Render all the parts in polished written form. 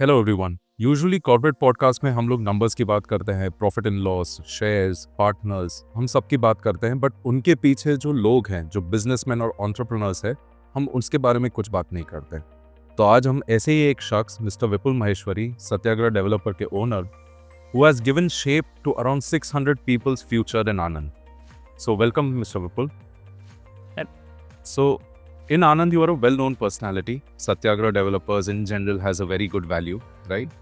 Hello everyone. Usually corporate podcast में हम लोग नंबर्स की बात करते हैं, profit and loss, shares, partners, हम सब की बात करते हैं, बट उनके पीछे जो लोग हैं, जो बिजनेसमैन और एंटरप्रेन्योर्स हैं, हम उसके बारे में कुछ बात नहीं करते। तो आज हम ऐसे ही एक शख्स मिस्टर विपुल माहेश्वरी, सत्याग्रह डेवलपर के owner, who has given shape to around 600 people's future in Anand. So welcome mister Vipul. So, in Anand, you are a well-known personality. Satyagraha Developers in general has a very good value, right?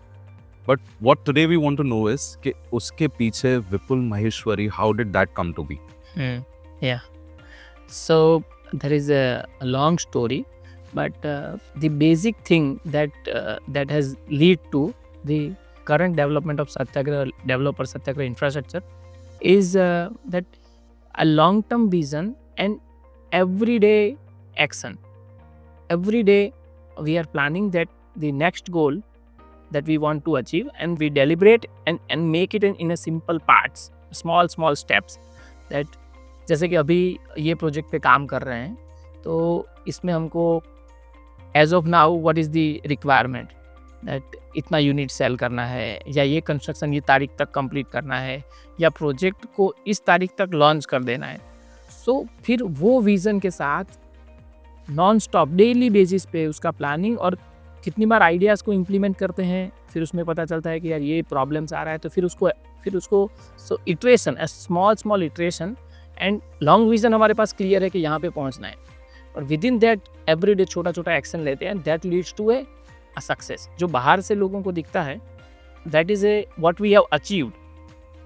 But what today we want to know is कि उसके पीछे विपुल Maheshwari, how did that come to be? Yeah. So there is a long story, but the basic thing that has lead to the current development of Satyagraha infrastructure is that a long-term vision and everyday action. Every day we are planning that the next goal that we want to achieve, and we deliberate and make it in a simple parts, small steps. that जैसे कि अभी ये project पे काम कर रहे हैं, तो इसमें हमको as of now what is the requirement, that इतना यूनिट सेल करना है, या ये कंस्ट्रक्शन ये तारीख तक कंप्लीट करना है, या प्रोजेक्ट को इस तारीख तक लॉन्च कर देना है। सो फिर वो विज़न के साथ नॉन स्टॉप डेली बेसिस पे उसका प्लानिंग, और कितनी बार आइडियाज़ को इम्प्लीमेंट करते हैं, फिर उसमें पता चलता है कि यार ये प्रॉब्लम्स आ रहा है, तो फिर उसको so iteration, small iteration and long vision हमारे पास क्लियर है कि यहाँ पे पहुँचना है, और विद इन दैट एवरीडे छोटा एक्शन लेते हैं, that leads to a success. जो बाहर से लोगों को दिखता है that is a what we have achieved,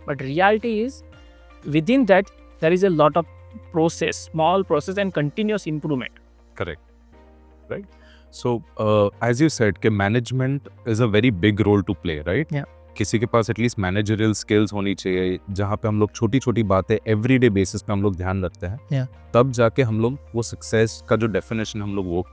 but reality is within that there is a lot of process, small process and continuous improvement. Correct, right? So, as you said, कि management is a very big role to play, right? Yeah. किसी के पास at least managerial skills होनी चाहिए, जहाँ पे हम लोग छोटी छोटी बातें एवरीडे बेसिस पे हम लोग ध्यान रखते हैं, Yeah. तब जाके हम लोग वो सक्सेस का जो डेफिनेशन हम लोग वो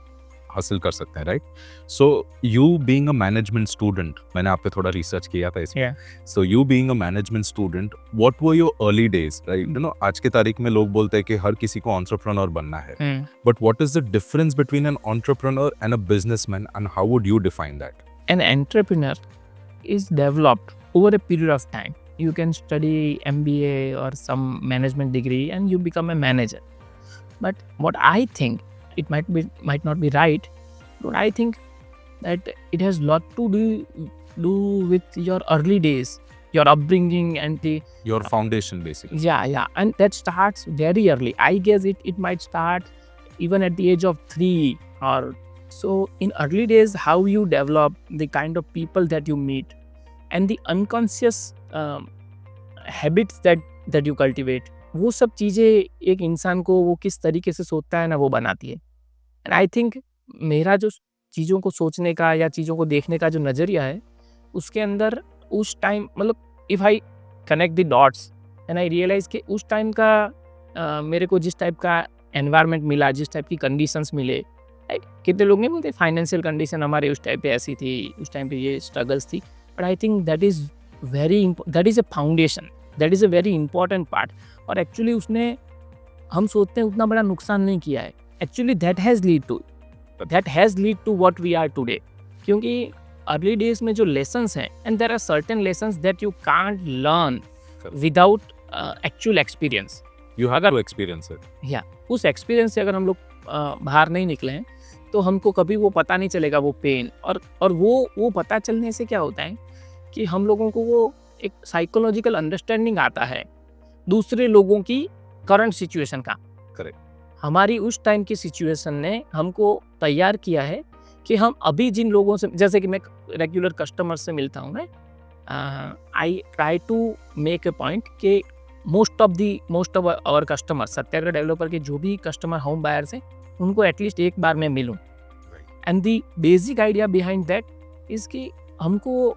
हासिल कर सकते हैं, right? So you being a management student, मैंने आप पे थोड़ा रिसर्च किया था इसमें। Yeah. So you being a management student, what were your early days, right? You know, आज के तारीख में लोग बोलते हैं कि हर किसी को एंटरप्रेन्योर बनना है, but what is the difference between an entrepreneur and a businessman, and how would you define that? An entrepreneur is developed over a period of time. You can study MBA or some management degree and you become a manager. But what I think, it might not be right, but I think that it has lot to do with your early days, your upbringing and Your foundation, basically. yeah, and that starts very early. I guess it might start even at the age of 3 or so. In early days, how you develop, the kind of people that you meet, and the unconscious habits that you cultivate, वो सब चीज़ें एक इंसान को वो किस तरीके से सोचता है ना, वो बनाती है। एंड आई थिंक मेरा जो चीज़ों को सोचने का या चीज़ों को देखने का जो नज़रिया है, उसके अंदर उस टाइम, मतलब if I connect the dots and I realise कि उस टाइम का मेरे को जिस टाइप का एनवायरनमेंट मिला, जिस टाइप की कंडीशंस मिले, राइट? कितने लोग नहीं बोलते फाइनेंशियल कंडीशन हमारे उस टाइम पे ऐसी थी, उस टाइम पे ये स्ट्रगल्स थी, but I think that is a foundation, that is a very important part. और एक्चुअली उसने, हम सोचते हैं उतना बड़ा नुकसान नहीं किया है, actually that has lead to what we are today. क्योंकि अर्ली डेज में जो लेसन्स हैं, and there are certain lessons that you can't learn without actual experience. You have to experience it. या उस एक्सपीरियंस से अगर हम लोग बाहर नहीं निकले हैं, तो हमको कभी वो पता नहीं चलेगा, वो पेन। और वो पता चलने से क्या होता है कि हम लोगों को वो एक साइकोलॉजिकल अंडरस्टैंडिंग आता है दूसरे लोगों की करंट सिचुएशन का। Correct. हमारी उस टाइम की सिचुएशन ने हमको तैयार किया है कि हम अभी जिन लोगों से, जैसे कि मैं रेगुलर कस्टमर से मिलता हूँ, मैं I try to make a point कि most of our customer, Satyagraha developer के जो भी कस्टमर होम बायर्स हैं, उनको एटलीस्ट एक बार मैं मिलूँ। And the basic idea behind that is कि हमको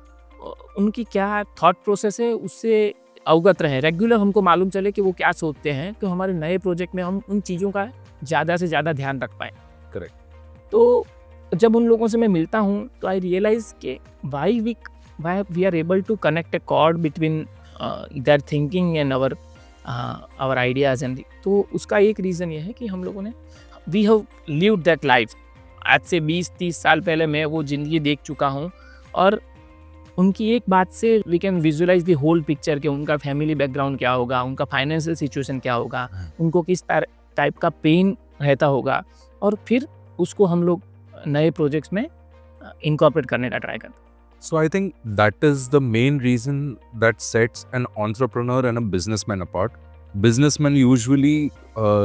उनकी क्या थॉट प्रोसेस है उससे अवगत रहें, रेगुलर हमको मालूम चले कि वो क्या सोचते हैं, तो हमारे नए प्रोजेक्ट में हम उन चीज़ों का ज़्यादा से ज़्यादा ध्यान रख पाएँ। करेक्ट। तो जब उन लोगों से मैं मिलता हूँ, तो आई रियलाइज़ कि why we are able to connect a cord between their thinking and our ideas and, तो उसका एक रीज़न ये है कि हम लोगों ने, we have lived that life. आज से 20-30 साल पहले मैं वो ज़िंदगी देख चुका हूँ, और उनकी एक बात से we can visualise the whole picture कि उनका फैमिली बैकग्राउंड क्या होगा, उनका फाइनेंशियल सिचुएशन क्या होगा, उनको किस टाइप का पेन रहता होगा, और फिर उसको हम लोग नए प्रोजेक्ट्स में इनकॉर्पोरेट करने का ट्राई करते हैं। So I think that is the main reason that sets an entrepreneur and a businessman apart. Businessman usually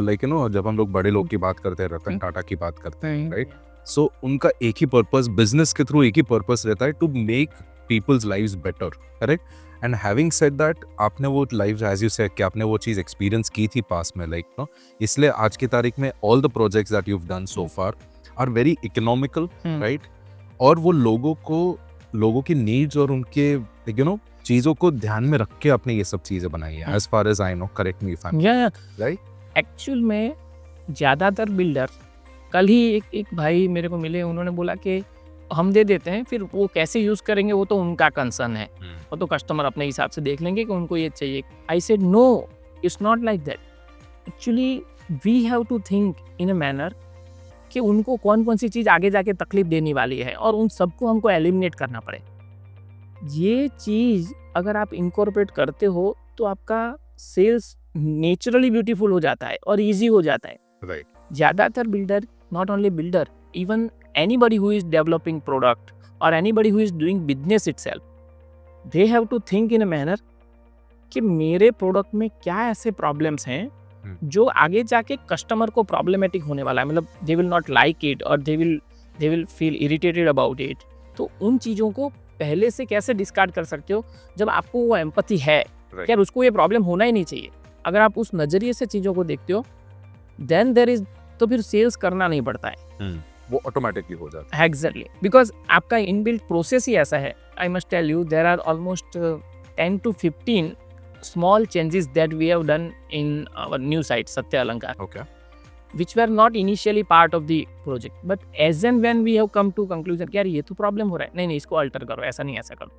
like जब हम लोग बड़े लोग की बात करते हैं, रतन टाटा की बात करते हैं, राइट, सो उनका एक ही पर्पस, बिजनेस के थ्रू एक ही पर्पस रहता है, to make people's lives better, correct. And having said that, आपने वो लाइव, एज यू सेड कि आपने वो चीज़ एक्सपीरियंस की थी पास में, लाइक नो, इसलिए आज की तारीख में all the projects that you have done so far are very economical, right, और वो लोगों की नीड्स और उनके चीज़ों को ध्यान में रख के आपने ये सब चीज़ें बनाई है, as far as I know, correct me if I am right. Actual में ज़्यादातर बिल्डर, कल ही एक भाई मेरे को मिले, उन्होंने बोला कि हम दे देते हैं, फिर वो कैसे यूज़ करेंगे वो तो उनका कंसर्न है, वो तो कस्टमर अपने हिसाब से देख लेंगे कि उनको ये चाहिए। I said no, it's not like that. Actually we have to think in a manner कि उनको कौन कौन सी चीज़ आगे जाके तकलीफ देने वाली है, और उन सबको हमको एलिमिनेट करना पड़े। ये चीज़ अगर आप इनकॉर्पोरेट करते हो तो आपका सेल्स नेचुरली ब्यूटीफुल हो जाता है और इजी हो जाता है, राइट। ज़्यादातर builder, not only builder, even anybody who is developing product or anybody who is doing business itself, they have to think in a manner कि मेरे प्रोडक्ट में क्या ऐसे प्रॉब्लम्स हैं जो आगे जाके कस्टमर को प्रॉब्लमेटिक होने वाला है, मतलब they will not like it और they will feel irritated about it. तो उन चीज़ों को पहले से कैसे डिस्कार्ड कर सकते हो जब आपको वो एम्पैथी है कि यार उसको ये प्रॉब्लम होना ही नहीं चाहिए। अगर आप उस नज़रिए से चीज़ों को देखते हो देन देयर इज, तो फिर सेल्स करना नहीं पड़ता है, वो ऑटोमेटिकली हो जाता है। एग्जैक्टली, बिकॉज आपका इनबिल्ट प्रोसेस ही ऐसा है। I must tell you, there are almost 10 to 15 small changes that we have done in our new site Satya Alankar, Okay. which were not initially part of the project, but as and when we have come to conclusion कि यार ये तो problem हो रहा है, नहीं इसको alter करो, ऐसा नहीं ऐसा करो।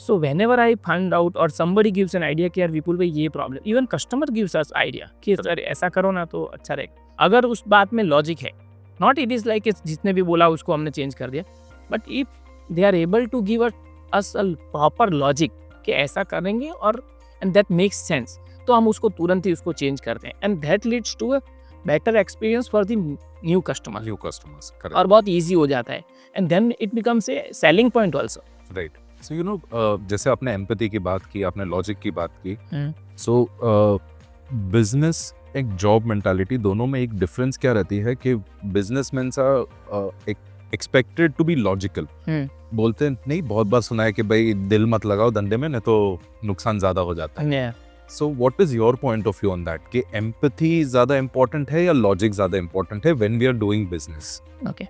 So whenever I find out or somebody gives an idea कि यार विपुल भाई ये problem, even customer gives us idea कि सर ऐसा करो ना तो अच्छा रहेगा, अगर उस बात में लॉजिक है, नॉट इट इज लाइक जिसने भी बोला उसको हमने चेंज कर दिया, but if they are able to give us a proper logic कि ऐसा करेंगे और एंड दैट मेक्स सेंस, तो हम उसको तुरंत ही उसको चेंज करते हैं, and that leads to a better experience for the new customers, और बहुत ईजी हो जाता है, and then it becomes a selling point also, right. So जैसे आपने एम्पैथी की बात की, आपने लॉजिक की बात की, सो बिजनेस एक जॉब मेंटालिटी, दोनों में एक डिफरेंस क्या रहती है कि businessman expected to be logical, बोलते हैं नहीं, बहुत बार सुना है कि भाई दिल मत लगाओ धंधे में, नहीं तो नुकसान ज्यादा हो जाता है। So what is your point of view on that कि एम्पैथी ज्यादा इंपॉर्टेंट है या लॉजिक ज्यादा इंपॉर्टेंट है when we are doing business? Okay,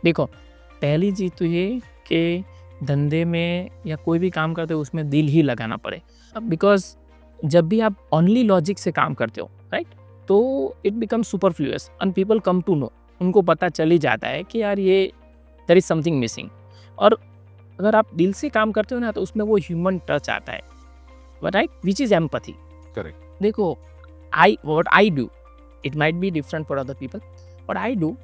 देखो पहली चीज तो ये कि धंधे में या कोई भी काम करते हो उसमें दिल ही लगाना पड़े, बिकॉज जब भी आप ओनली लॉजिक से काम करते हो, राइट, तो it become superfluous and people come to know, उनको पता चल ही जाता है कि यार ये देयर इज समथिंग मिसिंग। और अगर आप दिल से काम करते हो ना तो उसमें वो ह्यूमन टच आता है, right, which is empathy. Correct. देखो what I do, it might be different for other people, what I do,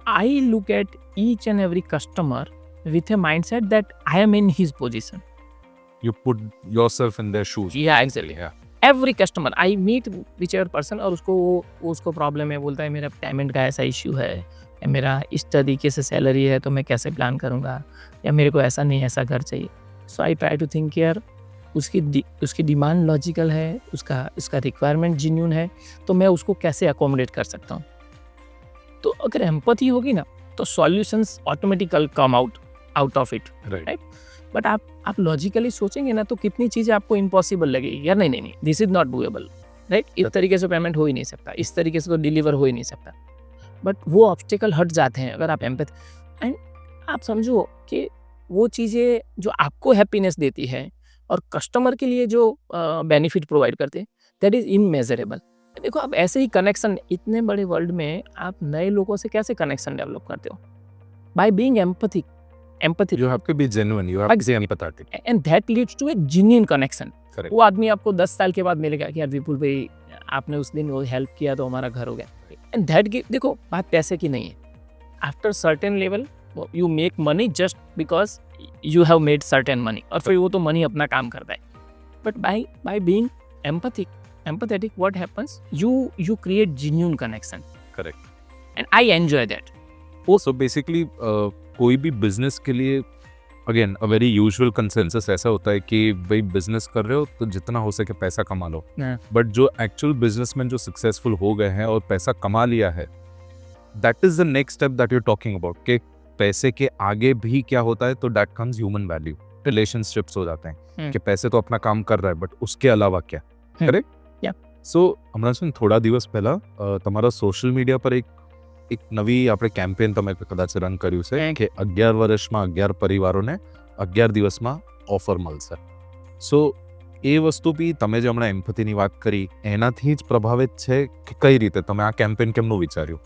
I look at each and every customer with a mindset that I am in his position. You put yourself in their shoes. Yeah, exactly. Yeah. Every customer I meet whichever person, और उसको problem है, बोलता है मेरा payment का ऐसा issue है, या मेरा इस तरीके से सैलरी है तो मैं कैसे प्लान करूँगा, या मेरे को ऐसा नहीं ऐसा घर चाहिए। सो आई ट्राई टू थिंक यार उसकी डिमांड लॉजिकल है, उसका रिक्वायरमेंट जेन्युइन है, तो मैं उसको कैसे अकोमोडेट कर सकता हूँ। तो अगर एम्पैथी होगी ना तो solutions automatically come out of it, right. But आप लॉजिकली सोचेंगे ना तो कितनी चीज़ें आपको इम्पॉसिबल लगेगी, यार नहीं this is not doable, right, इस तरीके से पेमेंट हो ही नहीं सकता, इस तरीके से तो डिलीवर हो ही नहीं सकता। बट वो ऑब्स्टिकल हट जाते हैं अगर आप एम्पैथी, एंड आप समझो कि वो चीज़ें जो आपको हैप्पीनेस देती है और कस्टमर के लिए जो बेनिफिट प्रोवाइड करते हैं, दैट इज इनमेजरेबल। देखो आप ऐसे ही कनेक्शन, इतने बड़े वर्ल्ड में आप नए लोगों से कैसे कनेक्शन डेवलप करते हो? By being empathic. You have to be genuine, you have to be empathetic, and that leads to a genuine connection. Correct. वो आदमी आपको 10 साल के बाद मिलेगा कि यार विपुल भाई आपने उस दिन वो हेल्प किया तो हमारा घर हो गया, एंड दैट देखो बात पैसे की नहीं है। After certain level you make money just because you have made certain money और फिर वो तो money अपना काम करता है. But by being empathetic, what happens? You create genuine connection. Correct. And I enjoy that. So basically कोई भी बिजनेस के लिए again a very usual consensus ऐसा होता है कि भाई बिजनेस कर रहे हो तो जितना हो सके पैसा कमा लो. बट जो एक्चुअल बिजनेसमैन जो सक्सेसफुल हो गए हैं और पैसा कमा लिया है, that is the next step that you talking about कि पैसे के आगे भी क्या होता है, तो that comes human value. Relationships हो जाते हैं कि पैसे तो अपना काम कर रहा है बट उसके अलावा क्या. करेक्ट. સો હમણાં છે ને થોડા દિવસ પહેલા તમારા સોશિયલ મીડિયા પર એક નવી આપણે કેમ્પેન તમે કદાચ રન કર્યું છે કે 11 વર્ષમાં 11 પરિવારોને 11 દિવસમાં ઓફર મળશે. સો એ વસ્તુ બી તમે જે હમણાં એમ્પથીની વાત કરી એનાથી જ પ્રભાવિત છે કે કઈ રીતે તમે આ કેમ્પેન કેમનું વિચાર્યું?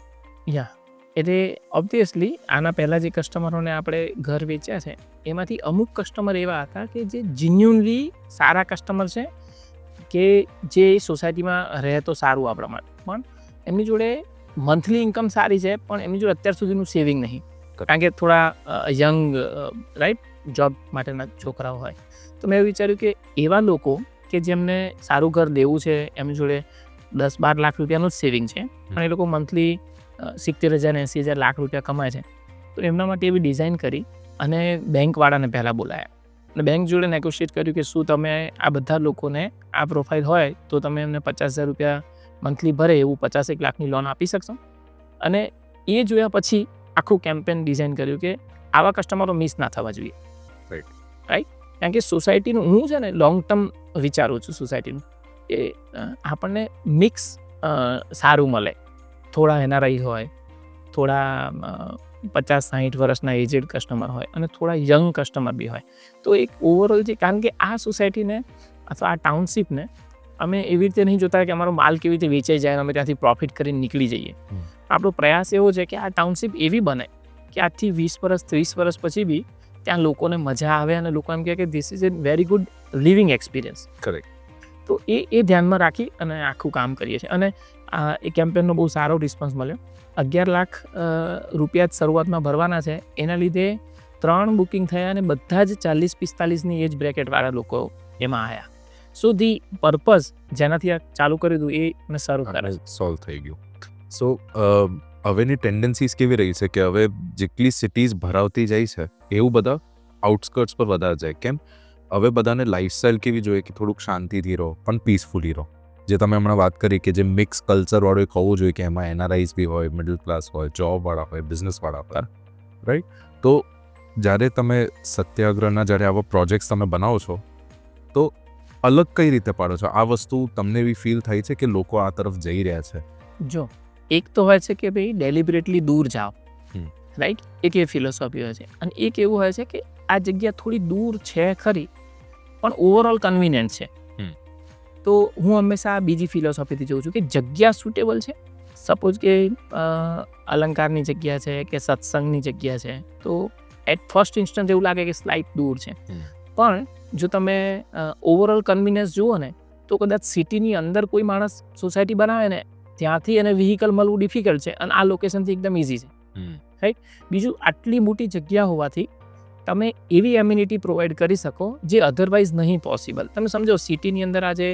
એટલે ઓબ્વિયસલી આના પહેલાં જે કસ્ટમરોને આપણે ઘર વેચ્યા છે એમાંથી અમુક કસ્ટમર એવા હતા કે જે જીન્યુનલી સારા કસ્ટમર છે કે જે સોસાયટીમાં રહે તો સારું આપણા માટે, પણ એમની જોડે મંથલી ઇન્કમ સારી છે પણ એમની જોડે અત્યાર સુધીનું સેવિંગ નહીં, કારણ કે થોડા યંગ રાઈટ જોબ માટેના છોકરાઓ હોય. તો મેં એવું વિચાર્યું કે એવા લોકો કે જેમને સારું ઘર લેવું છે, એમની જોડે 10-12 લાખ રૂપિયાનું જ સેવિંગ છે અને એ લોકો મંથલી 70,000-80,000 લાખ રૂપિયા કમાય છે, તો એમના માટે એવી ડિઝાઇન કરી અને બેંકવાળાને પહેલાં બોલાયા અને બેંક જોડે નેગોશિએટ કર્યું કે શું તમે આ બધા લોકોને આ પ્રોફાઇલ હોય તો તમે એમને 50,000 રૂપિયા મંથલી ભરે એવું 51 લાખની લોન આપી શકશો. અને એ જોયા પછી આખું કેમ્પેન ડિઝાઇન કર્યું કે આવા કસ્ટમરો મિસ ના થવા જોઈએ. રાઈટ. કારણ કે સોસાયટીનું હું છે ને લોંગ ટર્મ વિચારું છું સોસાયટીનું કે આપણને મિક્સ સારું મળે. થોડા એનઆરઆઈ હોય, થોડા 50-60 વર્ષના એજેડ કસ્ટમર હોય અને થોડા યંગ કસ્ટમર બી હોય. તો એક ઓવરઓલ જે, કારણ કે આ સોસાયટીને અથવા આ ટાઉનશીપને અમે એવી રીતે નહીં જોતા કે અમારો માલ કેવી રીતે વેચાઈ જાય અને અમે ત્યાંથી પ્રોફિટ કરીને નીકળી જઈએ. આપણો પ્રયાસ એવો છે કે આ ટાઉનશીપ એવી બને કે આજથી 20 વર્ષ 30 વર્ષ પછી બી ત્યાં લોકોને મજા આવે અને લોકો એમ કહે કે this is A very good living experience. Correct. તો એ ધ્યાનમાં રાખી અને આખું કામ કરીએ છીએ અને એ કેમ્પેનનો બહુ સારો રિસ્પોન્સ મળ્યો. 11 લાખ રૂપિયા જ શરૂઆતમાં ભરવાના છે, એના લીધે 3 બુકિંગ થયા અને બધા જ 40-45ની એજ બ્રેકેટવાળા લોકો એમાં આવ્યા. સો ધી પર્પઝ જેનાથી આ ચાલુ કર્યું હતું એ મને સારું કરે સોલ્વ થઈ ગયું. સો હવેની ટેન્ડન્સીસ કેવી રહી છે કે હવે જેટલી સિટીઝ ભરાવતી જાય છે એવું બધા આઉટસ્કર્ટ્સ પર વધારે જાય. કેમ? હવે બધાને લાઈફસ્ટાઈલ કેવી જોઈએ કે થોડુંક શાંતિથી રહો પણ પીસફુલી રહો. જે તમે હમણાં વાત કરી કે જે મિક્સ કલ્ચરવાળું એક હોવું જોઈએ કે એમાં એનઆરઆઈઝ બી હોય, મિડલ ક્લાસ હોય, જોબવાળા હોય, બિઝનેસવાળા હોય, રાઈટ. તો જ્યારે તમે સત્યાગ્રહના જ્યારે આવા પ્રોજેક્ટ્સ તમે બનાવો છો તો અલગ કઈ રીતે પાડો છો? આ વસ્તુ તમને એવી ફીલ થાય છે કે લોકો આ તરફ જઈ રહ્યા છે? જો એક તો હોય છે કે ભાઈ ડેલિબરેટલી દૂર જાઓ, રાઈટ, એક એ ફિલોસોફી હોય છે. અને એક એવું હોય છે કે આ જગ્યા થોડી દૂર છે ખરી પણ ઓવરઓલ કન્વિનિયન્ટ છે. તો હું હંમેશા બીજી ફિલોસોફીથી જોઉં છું કે જગ્યા સુટેબલ છે. સપોઝ કે અલંકારની જગ્યા છે કે સત્સંગની જગ્યા છે તો એટ ફર્સ્ટ ઇન્સ્ટન્સ એવું લાગે કે સ્લાઇટ દૂર છે, પણ જો તમે ઓવરઓલ કન્વિનિયન્સ જુઓ ને તો કદાચ સિટીની અંદર કોઈ માણસ સોસાયટી બનાવે ને ત્યાંથી એને વ્હીકલ મળવું ડિફિકલ્ટ છે અને આ લોકેશનથી એકદમ ઇઝી છે, રાઈટ. બીજું, આટલી મોટી જગ્યા હોવાથી તમે એવી એમ્યુનિટી પ્રોવાઈડ કરી શકો જે અધરવાઇઝ નહીં પોસિબલ. તમે સમજો સિટીની અંદર આજે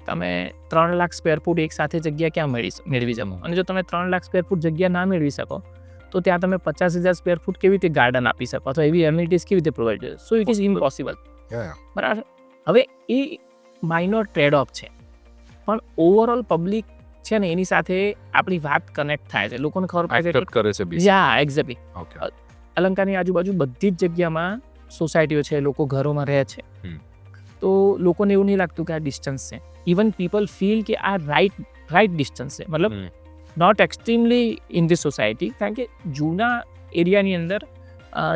તમે 3 લાખ સ્ક્વેર ફૂટ એક સાથે જગ્યા ક્યાં મેળવી શકો, અને જો તમે 3 લાખ સ્ક્વેર ફૂટ જગ્યા ના મેળવી શકો તો ત્યાં તમે 50,000 સ્ક્વેર ફૂટ કેવી રીતે ગાર્ડન આપી શકો અથવા એવી એમ્યુનિટીઝ કેવી રીતે પ્રોવાઈડ કરી? સો ઇટ ઇઝ ઇમ્પોસિબલ. બરાબર. હવે એ માઇનોર ટ્રેડ ઓફ છે પણ ઓવરઓલ પબ્લિક છે ને એની સાથે આપણી વાત કનેક્ટ થાય છે, લોકોને ખબર પડે છે. યા એક્ઝેક્ટલી. અલંકારની આજુબાજુ બધી જ જગ્યામાં સોસાયટીઓ છે, લોકો ઘરોમાં રહે છે, તો લોકોને એવું નહીં લાગતું કે આ ડિસ્ટન્સ છે. ઇવન પીપલ ફીલ કે આ રાઈટ ડિસ્ટન્સ છે, મતલબ not extremely in the society. કારણ કે જૂના એરિયાની અંદર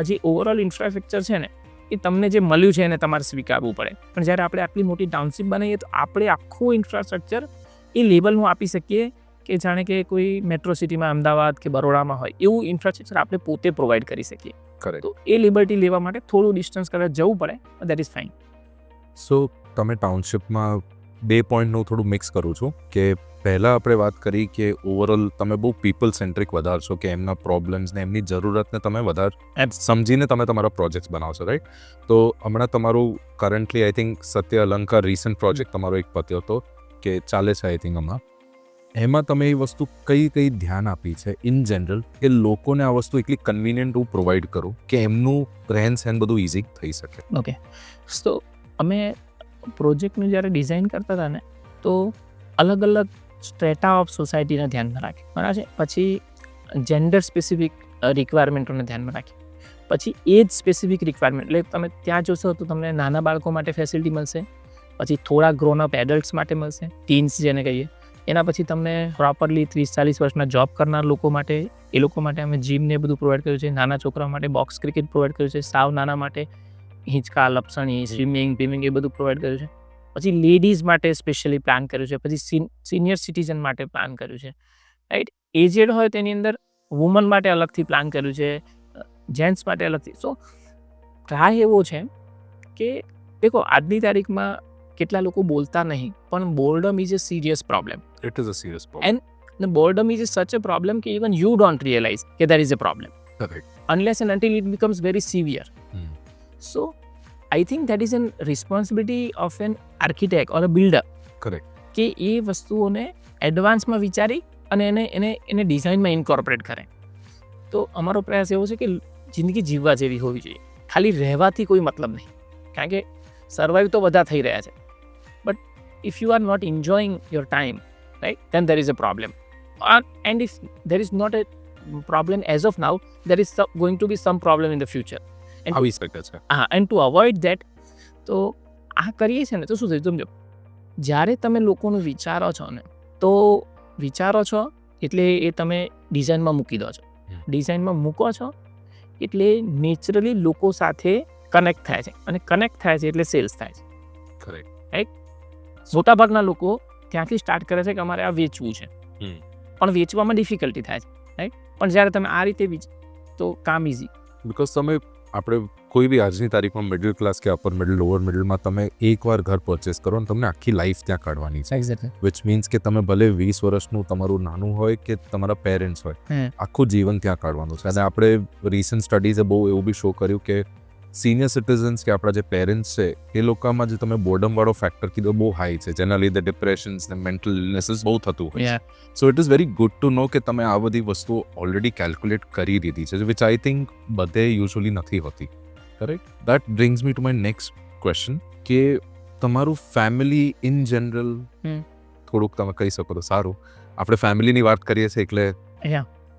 જે ઓવરઓલ ઇન્ફ્રાસ્ટ્રક્ચર છે ને એ તમને જે મળ્યું છે એને તમારે સ્વીકારવું પડે. પણ જ્યારે આપણે આટલી મોટી ટાઉનશીપ બનાવીએ તો આપણે આખું ઇન્ફ્રાસ્ટ્રક્ચર એ લેવલનું આપી શકીએ કે જાણે કે કોઈ મેટ્રો સિટીમાં અમદાવાદ કે બરોડામાં હોય એવું ઇન્ફ્રાસ્ટ્રક્ચર આપણે પોતે પ્રોવાઈડ કરી શકીએ. તો એ લિબર્ટી લેવા માટે થોડું ડિસ્ટન્સ કદાચ જવું પડે, દેટ ઇઝ ફાઇન. સો તમે ટાઉનશીપમાં બે પોઈન્ટનું થોડું મિક્સ કરું છું કે પહેલાં આપણે વાત કરી કે ઓવરઓલ તમે બહુ પીપલ સેન્ટ્રિક વધારે છો કે એમના પ્રોબ્લેમ્સને એમની જરૂરતને તમે વધારે સમજીને તમે તમારા પ્રોજેક્ટ્સ બનાવશો, રાઈટ? તો હમણાં તમારું કરન્ટલી આઈ થિંક સત્ય અલંકાર રિસન્ટ પ્રોજેક્ટ તમારો એક પત્યો હતો કે ચાલે છે આઈ થિંક હમણાં. એમાં તમે એ વસ્તુ કઈ ધ્યાન આપી છે ઇન જનરલ કે લોકોને આ વસ્તુ એટલી કન્વિનિયન્ટ હું પ્રોવાઈડ કરું કે એમનું રહેન સહેન બધું ઇઝી થઈ શકે? ઓકે, સો અમે પ્રોજેક્ટનું જ્યારે ડિઝાઇન કરતા હતા ને, તો અલગ અલગ સ્ટ્રેટા ઓફ સોસાયટીને ધ્યાનમાં રાખી, બરાબર છે. પછી જેન્ડર સ્પેસિફિક રિક્વાયરમેન્ટોને ધ્યાનમાં રાખી, પછી એજ સ્પેસિફિક રિક્વાયરમેન્ટ, એટલે તમે ત્યાં જોશો તો તમને નાના બાળકો માટે ફેસિલિટી મળશે, પછી થોડા ગ્રોન અપ એડલ્ટ્સ માટે મળશે, ટીન્સ જેને કહીએ. એના પછી તમને પ્રોપરલી 30-40 વર્ષના જોબ કરનાર લોકો માટે, એ લોકો માટે અમે જીમ ને બધું પ્રોવાઈડ કર્યું છે. નાના છોકરાઓ માટે બોક્સ ક્રિકેટ પ્રોવાઈડ કર્યું છે. સાવ નાના માટે હિંચકા, લપસણી, સ્વિમિંગ એ બધું પ્રોવાઈડ કર્યું છે. પછી લેડીઝ માટે સ્પેશિયલી પ્લાન કર્યું છે. પછી સિનિયર સિટીઝન માટે પ્લાન કર્યું છે, રાઈટ. એજેડ હોય તેની અંદર વુમન માટે અલગથી પ્લાન કર્યું છે, જેન્ટ્સ માટે અલગથી. સો ટ્રાય એવો છે કે દેખો, આજની તારીખમાં કેટલા લોકો બોલતા નહીં, પણ boredom is a serious problem. It is a serious problem. And boredom is such a problem that even you don't realize that there is a problem. Correct. Unless and until it becomes very severe. So, I think that is a responsibility of an architect or a builder. Correct. કે એ વસ્તુઓને એડવાન્સમાં વિચારી અને એને ડિઝાઇનમાં incorporate કરે. તો અમારો પ્રયાસ એવો છે કે જિંદગી જીવવા જેવી હોવી જોઈએ, ખાલી રહેવાથી કોઈ મતલબ નહીં. કારણ કે સર્વાઈવ તો બધા થઈ રહ્યા છે, but if you are not enjoying your time, right, then there is a problem. And if there is not a problem as of now, there is going to be some problem in the future. આવી શકે છે. And to avoid that, તો આ કરીએ છીએ ને તો શું થયું સમજો, જ્યારે તમે લોકોનું વિચારો છો ને, તો વિચારો છો એટલે એ તમે ડિઝાઇનમાં મૂકી દો છો. ડિઝાઇનમાં મૂકો છો એટલે નેચરલી લોકો સાથે કનેક્ટ થાય છે, અને કનેક્ટ થાય છે એટલે સેલ્સ થાય છે. કરેક્ટ. રાઈટ. મોટાભાગના લોકો ત્યાંથી સ્ટાર્ટ કરે છે કે અમારે આ વેચવું છે, પણ વેચવામાં ડિફિકલ્ટી થાય છે, રાઈટ. પણ જ્યારે તમે આ રીતે તો કામ ઇઝી. બિકોઝ તમે આપણે કોઈ બી આજની તારીખમાં મિડલ ક્લાસ કે અપર મિડલ, લોઅર મિડલમાં તમે એકવાર ઘર પરચેસ કરો ને તમને આખી લાઈફ ત્યાં કાઢવાની છે. એક્ઝેક્ટલી. વિચ મીન્સ કે તમે ભલે 20 વર્ષનું તમારું નાનું હોય કે તમારા પેરેન્ટ્સ હોય, આખું જીવન ત્યાં કાઢવાનું છે. અને આપણે રિસન્ટ સ્ટડીઝે બહુ એવું બી શો કર્યું કે સિનિયર સિટીઝન્સ કે આપણા જે પેરેન્ટ્સ છે એ લોકોમાં જે તમે બોર્ડમવાળો ફેક્ટર કીધો બહુ હાઈ છે, જેના લીધે ડિપ્રેશન્સ ને મેન્ટલ ઇલનેસીસ બહુ થતું હોય. So it is very good to know કે તમે આ બધી વસ્તુઓ ઓલરેડી કેલ્ક્યુલેટ કરી દીધી છે, વિચ આઈ થિંક બધે યુઝ્યુઅલી નથી હોતી. Correct. That brings me to my next question કે તમારું ફેમિલી ઇન જનરલ થોડુંક તમે કહી શકો તો સારું. આપણે ફેમિલીની વાત કરીએ છીએ એટલે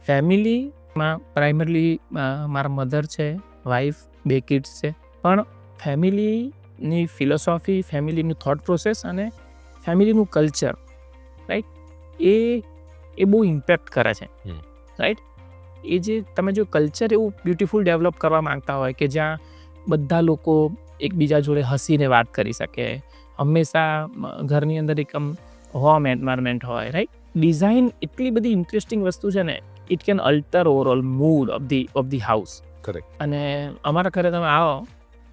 ફેમિલીમાં પ્રાઇમરલી મારા મધર છે, વાઈફ, 2 કિડ્સ છે. પણ ફેમિલીની ફિલોસોફી, ફેમિલીનું થોટ પ્રોસેસ અને ફેમિલીનું કલ્ચર, રાઈટ, એ બહુ ઇમ્પેક્ટ કરે છે, રાઈટ. એ જે તમે જો કલ્ચર એવું બ્યુટિફુલ ડેવલપ કરવા માંગતા હોય કે જ્યાં બધા લોકો એકબીજા જોડે હસીને વાત કરી શકે, હંમેશા ઘરની અંદર એક હોમ એન્વાયરમેન્ટ હોય, રાઈટ. ડિઝાઇન એટલી બધી ઇન્ટરેસ્ટિંગ વસ્તુ છે ને, it can alter overall mood off the house. Correct. અને અમારા ઘરે તમે આવો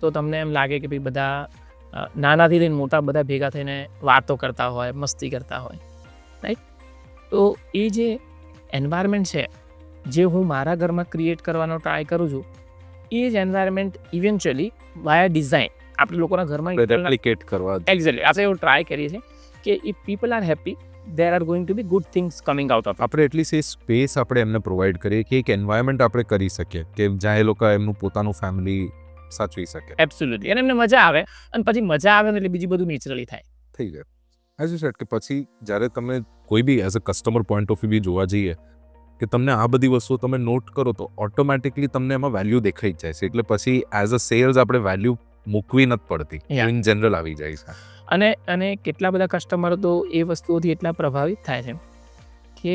તો તમને એમ લાગે કે ભાઈ બધા નાનાથી લઈને મોટા બધા ભેગા થઈને વાતો કરતા હોય, મસ્તી કરતા હોય, રાઈટ. તો એ જે એન્વાયરમેન્ટ છે જે હું મારા ઘરમાં ક્રિએટ કરવાનો ટ્રાય કરું છું, એ જ એન્વાયરમેન્ટ ઇવેન્ચ્યુઅલી વાયા ડિઝાઇન આપણે લોકોના ઘરમાં રેપ્લિકેટ કરવા. એક્ઝેક્ટલી. આપણે એવું ટ્રાય કરીએ છીએ કે if people are happy, there are going to be good things coming out of it. આપણે એટલીસ્ટ એ સ્પેસ આપણે એમને પ્રોવાઈડ કરીએ કે એક એન્વાયરમેન્ટ આપણે કરી શકીએ કે જ્યાં એ લોકો એમનું પોતાનું ફેમિલી સાચવી શકે. એબ્સોલ્યુટલી. અને એમને મજા આવે, અને પછી મજા આવે ને એટલે બીજું બધું નેચરલી થાય. થઈ જાય. એઝ યુ સેડ કે પછી જ્યારે તમે કોઈ બી as a customer point of view બી જોવા જઈએ કે તમને આ બધી વસ્તુઓ તમે નોટ કરો તો ઓટોમેટિકલી તમને એમાં વેલ્યુ દેખાઈ જ જાય છે. એટલે પછી એઝ અ સેલ્સ આપણે વેલ્યુ મૂકવી નથી પડતી, ઇન જનરલ આવી જાય છે. અને કેટલા બધા કસ્ટમરો તો એ વસ્તુઓથી એટલા પ્રભાવિત થાય છે કે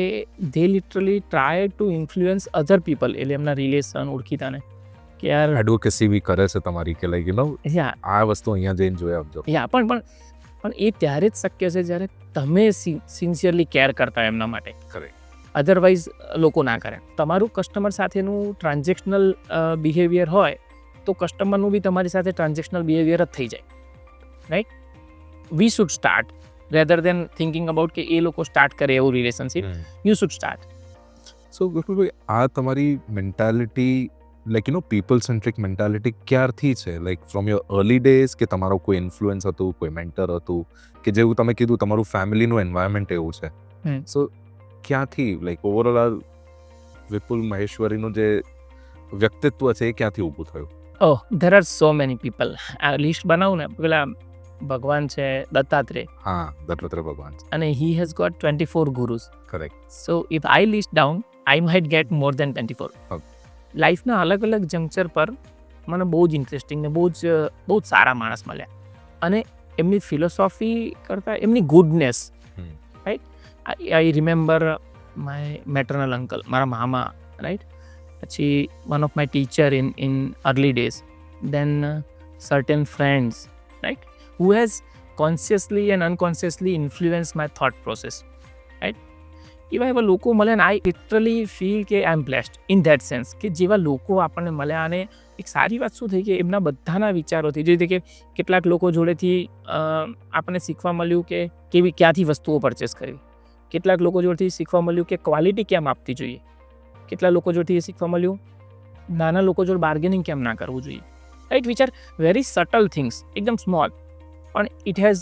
they literally try to influence other people, એટલે એમના રિલેશન, ઓળખીતાને, કે યાર એડવોકેસી બી કરે છે તમારી કે લાઈક યુ નો આ વસ્તુ અહીંયા જઈને જોઈ આપજો. પણ એ ત્યારે જ શક્ય છે જ્યારે તમે સિન્સિયરલી કેર કરતા એમના માટે. કરેક્ટ. અધરવાઇઝ લોકો ના કરે. તમારું કસ્ટમર સાથેનું ટ્રાન્ઝેક્શનલ બિહેવિયર હોય તો કસ્ટમરનું બી તમારી સાથે ટ્રાન્ઝેક્શનલ બિહેવિયર જ થઈ જાય, right. We should start rather then thinking about કે એ લોકો સ્ટાર્ટ કરે એવું રિલેશનશિપ, યુ શુડ સ્ટાર્ટ. સો વિપુલભાઈ, આ તમારી mentality like people centric mentality ક્યારથી છે? Like from your early days, કે તમારો કોઈ ઇન્ફ્લુઅન્સ હતું, કોઈ મેન્ટર હતું, કે જેવું તમે કીધું તમારું ફેમિલીનું એન્વાયરમેન્ટ એવું છે? સો ક્યાંથી લાઈક ઓવરઓલ આ વિપુલ મહેશ્વરીનું જે વ્યક્તિત્વ છે એ ક્યાંથી ઊભું થયું? Oh, there are so many people. આ લિસ્ટ બનાવું ને, પેલા ભગવાન છે દત્તાત્રેય, હા, દત્તાત્રેય ભગવાન. અને he has got 24 gurus. Correct. So if I list down, I might get more than 24. લાઈફના અલગ અલગ જંક્ચર પર મને બહુ જ ઇન્ટરેસ્ટિંગ ને બહુ જ સારા માણસ મળ્યા, અને એમની ફિલોસોફી કરતાં એમની goodness, right. I remember my maternal uncle, મારા મામા, રાઈટ. પછી one of my teacher in early days, then certain friends, right, who has consciously and unconsciously influenced my thought process, right? એવા એવા લોકો મળે ને, આઈ લિટરલી ફીલ કે આઈ એમ blessed in that sense, કે જેવા લોકો આપણને મળ્યા. અને એક સારી વાત શું થઈ કે એમના બધાના વિચારોથી, જે રીતે કે કેટલાક લોકો જોડેથી આપણને શીખવા મળ્યું કે ક્યાંથી વસ્તુઓ પરચેસ કરવી, કેટલાક લોકો જોડેથી શીખવા મળ્યું કે ક્વોલિટી કેમ આપવી જોઈએ, કેટલા લોકો જોડેથી શીખવા મળ્યું નાના લોકો જોડે બાર્ગેનિંગ કેમ ના કરવું જોઈએ, right. Which are very subtle things, એકદમ સ્મોલ, પણ it has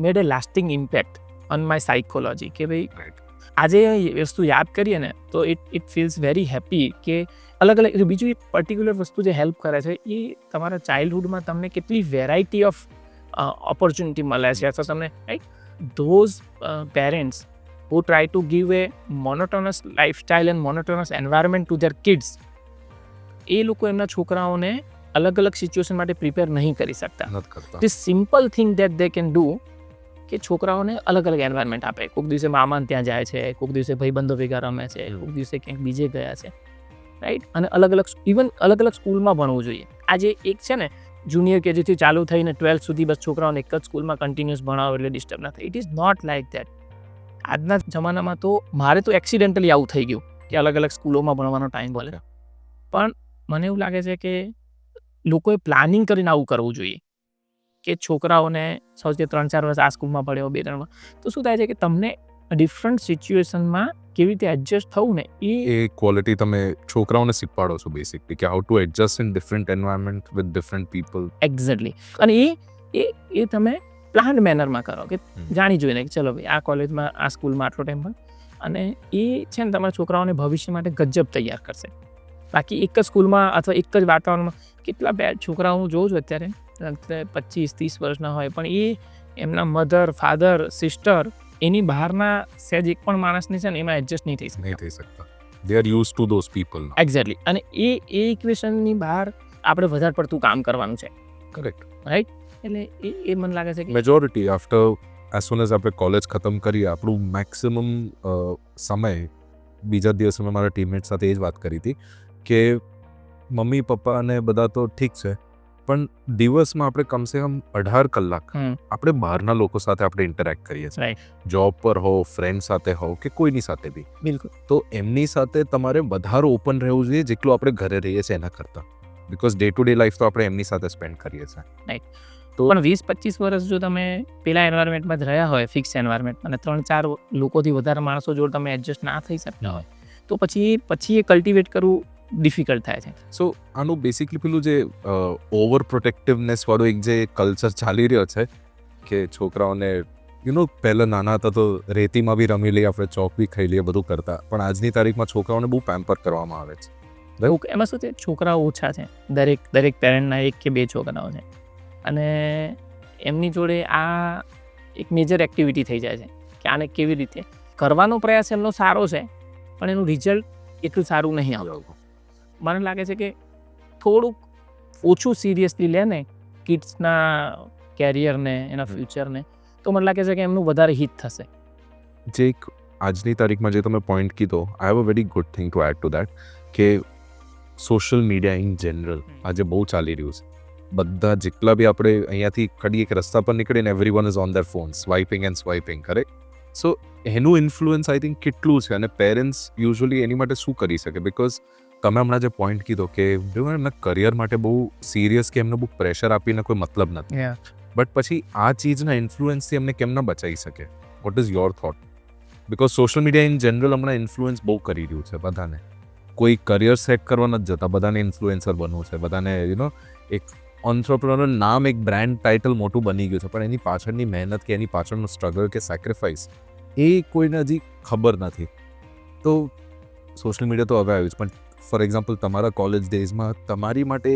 made a lasting impact on my psychology. કે ભાઈ આજે એ વસ્તુ યાદ કરીએ ને તો ઇટ ફીલ્સ વેરી હેપી કે અલગ અલગ. બીજું એક પર્ટિક્યુલર વસ્તુ જે હેલ્પ કરે છે એ તમારા ચાઇલ્ડહુડમાં તમને કેટલી વેરાયટી ઓફ ઓપોર્ચ્યુનિટી મળે છે, અથવા તમને, right, those parents who try to give a monotonous lifestyle and monotonous environment to their kids, એ લોકો એમના છોકરાઓને અલગ અલગ સિચ્યુએશન માટે પ્રિપેર નહીં કરી શકતા. This simple thing that they can do, કે છોકરાઓને અલગ અલગ એન્વાયરમેન્ટ આપે. કોઈક દિવસે મામાને ત્યાં જાય છે, કોઈક દિવસે ભાઈબંધો ભેગા રમે છે, કોઈક દિવસે ક્યાંક બીજે ગયા છે, રાઈટ. અને અલગ અલગ સ્કૂલમાં ભણવું જોઈએ. આજે એક છે ને જુનિયર કેજીથી ચાલુ થઈને 12th સુધી બસ છોકરાઓને એક જ સ્કૂલમાં કન્ટિન્યુઅસ ભણાવો એટલે ડિસ્ટર્બ ના થાય. It is not like that. આજના જમાનામાં તો મારે તો એક્સિડેન્ટલી આવું થઈ ગયું કે અલગ અલગ સ્કૂલોમાં ભણવાનો ટાઈમ મળે, પણ મને એવું લાગે છે કે લોકોએ પ્લાનિંગ કરીને આવું કરવું જોઈએ કે છોકરાઓને સૌથી 3-4 વર્ષ આ સ્કૂલમાં ભણ્યો, 2-3 તો શું થાય છે કે તમને ડિફરન્ટ સિચ્યુએશનમાં કેવી રીતે એડજસ્ટ થવું ને એ ક્વોલિટી તમે છોકરાઓને શીખવાડો છો બેસિકલી, કે how to adjust in different environment with different people. Exactly. અને એ તમે પ્લાન્ડ મેનરમાં કરો, કે જાણી જોઈને કે ચલો ભાઈ આ કોલેજમાં આ સ્કૂલમાં આટલો ટાઈમ પણ, અને એ છે ને તમારા છોકરાઓને ભવિષ્ય માટે ગજબ તૈયાર કરશે. બાકી એક જ સ્કૂલમાં અથવા એક જ વાતાવરણમાં કેટલા બે છોકરાઓ હું જોઉં છું અત્યારે 25-30 વર્ષના હોય, પણ એ એમના મધર, ફાધર, સિસ્ટર, એની બહારના સહેજ એક પણ માણસની છે ને એમાં એડજસ્ટ નહીં થઈ શકતા. They are use to those people. Exactly. અને એ ઇક્વેશનની બહાર આપણે વધારે પડતું કામ કરવાનું છે. Correct, right. એટલે એ મને લાગે છે કે majority after as soon as આપણે કોલેજ ખતમ કરીએ, આપણું મેક્સિમમ સમય, બીજા દિવસે મેં મારા ટીમમેટ સાથે એ જ વાત કરી હતી કે મમ્મી પપ્પા અને બધા તો ઠીક છે, પણ દિવસમાં આપણે કમસે કમ 18 કલાક આપણે બહારના લોકો સાથે આપણે ઇન્ટરેક્ટ કરીએ છીએ. જોબ પર હો, ફ્રેન્ડ સાથે હો, કે કોઈની સાથે બી. બિલકુલ. તો એમની સાથે તમારે વધારે ઓપન રહેવું જોઈએ જેટલું આપણે ઘરે રહીએ છીએ એના કરતાં, because day to day life તો આપણે એમની સાથે સ્પેન્ડ કરીએ છીએ. રાઈટ. તો પણ 20-25 વર્ષ જો તમે પેલા એન્વાયરમેન્ટમાં જ રહ્યા હોય, ફિક્સ એન્વાયરમેન્ટ, અને 3-4 લોકોથી વધારે માણસો જોડે તમે એડજસ્ટ ના થઈ શકતા હોય, તો પછી એ કલ્ટિવેટ કરવું ડિફિકલ્ટ થાય છે. સો આનું બેસિકલી પેલું જે ઓવર પ્રોટેક્ટિવનેસ વાળું એક જે કલ્ચર ચાલી રહ્યો છે કે છોકરાઓને પહેલાં નાના હતા તો રેતીમાં બી રમી લઈએ, આપણે ચોક બી ખાઈ લઈએ, બધું કરતા, પણ આજની તારીખમાં છોકરાઓને બહુ પેમ્પર કરવામાં આવે છે. એમાં શું છે, છોકરાઓ ઓછા છે, દરેક પેરેન્ટના 1 કે 2 છોકરાઓ છે, અને એમની જોડે આ એક મેજર એક્ટિવિટી થઈ જાય છે કે આને કેવી રીતે કરવાનો પ્રયાસ એમનો સારો છે, પણ એનું રિઝલ્ટ એટલું સારું નહીં આવતું. મને લાગે છે કે થોડુંક ઓછું સિરિયસલી લે ને કિડ્સના કેરિયરને, એના ફ્યુચરને, તો મને લાગે છે કે એમનું વધારે હિત થશે. જે એક આજની તારીખમાં જે તમે પોઈન્ટ કીધો, I have a very good thing to add to that, કે સોશિયલ મીડિયા ઇન જનરલ આજે બહુ ચાલી રહ્યું છે. બધા જેટલા બી આપણે અહીંયાથી કડીએ કે રસ્તા પર નીકળીને every one is on their phone, swiping and swiping, correct? So એનું ઇન્ફ્લુઅન્સ આઈ થિંક કેટલું છે, અને પેરેન્ટ્સ યુઝ્યુઅલી એની માટે શું કરી શકે? બિકોઝ તમે હમણાં જે પોઈન્ટ કીધો કે એમના કરિયર માટે બહુ સિરિયસ કે એમને બહુ પ્રેશર આપીને કોઈ મતલબ નથી. બટ પછી આ ચીજના ઇન્ફ્લુઅન્સથી અમને કેમ ન બચાવી શકે? What is your thought? Because social media in general હમણાં ઇન્ફ્લુઅન્સ બહુ કરી રહ્યું છે બધાને. કોઈ કરિયર સેટ કરવા નથી જતા, બધાને ઇન્ફ્લુએન્સર બનવું છે, બધાને એક ઓન્ટરપ્રનર નામ, એક બ્રાન્ડ ટાઇટલ મોટું બની ગયું છે, પણ એની પાછળની મહેનત કે એની પાછળનું સ્ટ્રગલ કે સેક્રિફાઈસ એ કોઈને હજી ખબર નથી. તો સોશિયલ મીડિયા તો હવે આવ્યું છે, પણ ફોર એક્ઝામ્પલ તમારા કોલેજ ડેઝમાં તમારી માટે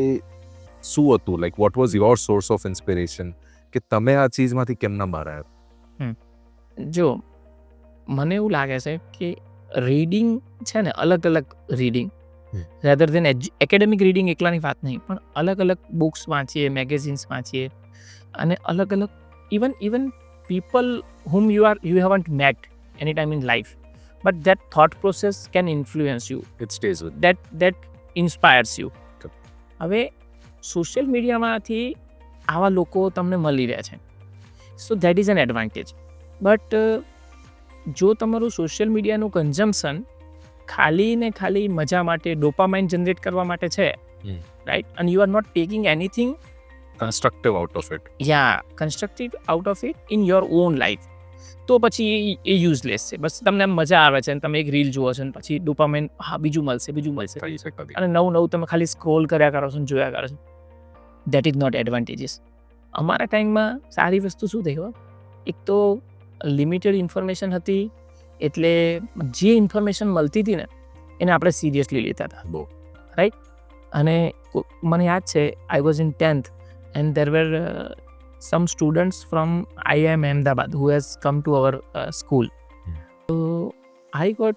શું હતું? Like what was your source of inspiration કે તમે આ ચીજમાંથી કેમ ના બહાર આવ્યા? જો મને એવું લાગે છે કે રીડિંગ છે ને, અલગ અલગ reading, rather than academic reading એકલાની વાત નહીં, પણ અલગ અલગ બુક્સ વાંચીએ, મેગેઝિન્સ વાંચીએ, અને અલગ અલગ even people whom you haven't met any time in life, but that thought process can influence you, It stays with that inspires you. Okay. હવે સોશિયલ મીડિયામાંથી આવા લોકો તમને મળી રહ્યા છે, so that is an advantage. But જો તમારું social મીડિયાનું consumption ખાલી ને ખાલી મજા માટે, ડોપામાઇન જનરેટ કરવા માટે છે, રાઈટ, અને you are not taking anything constructive out of it, constructive out of it in your own life, તો પછી એ યુઝલેસ છે. બસ તમને મજા આવે છે અને તમે એક રીલ જુઓ છો અને પછી ડોપામાઇન, બીજું મળશે થઈ શકે. અને નવું તમે ખાલી સ્ક્રોલ કર્યા કરો છો અને જોયા કરો છો. That is not advantages. અમારા ટાઈમમાં સારી વસ્તુ શું થઈ ખબર? એક તો લિમિટેડ ઇન્ફોર્મેશન હતી, એટલે જે ઇન્ફોર્મેશન મળતી હતી ને એને આપણે સિરિયસલી લેતા હતા, બહુ રાઈટ. અને મને યાદ છે, I was in 10th and there were some students from IIM Ahmedabad who has come to our school. So I got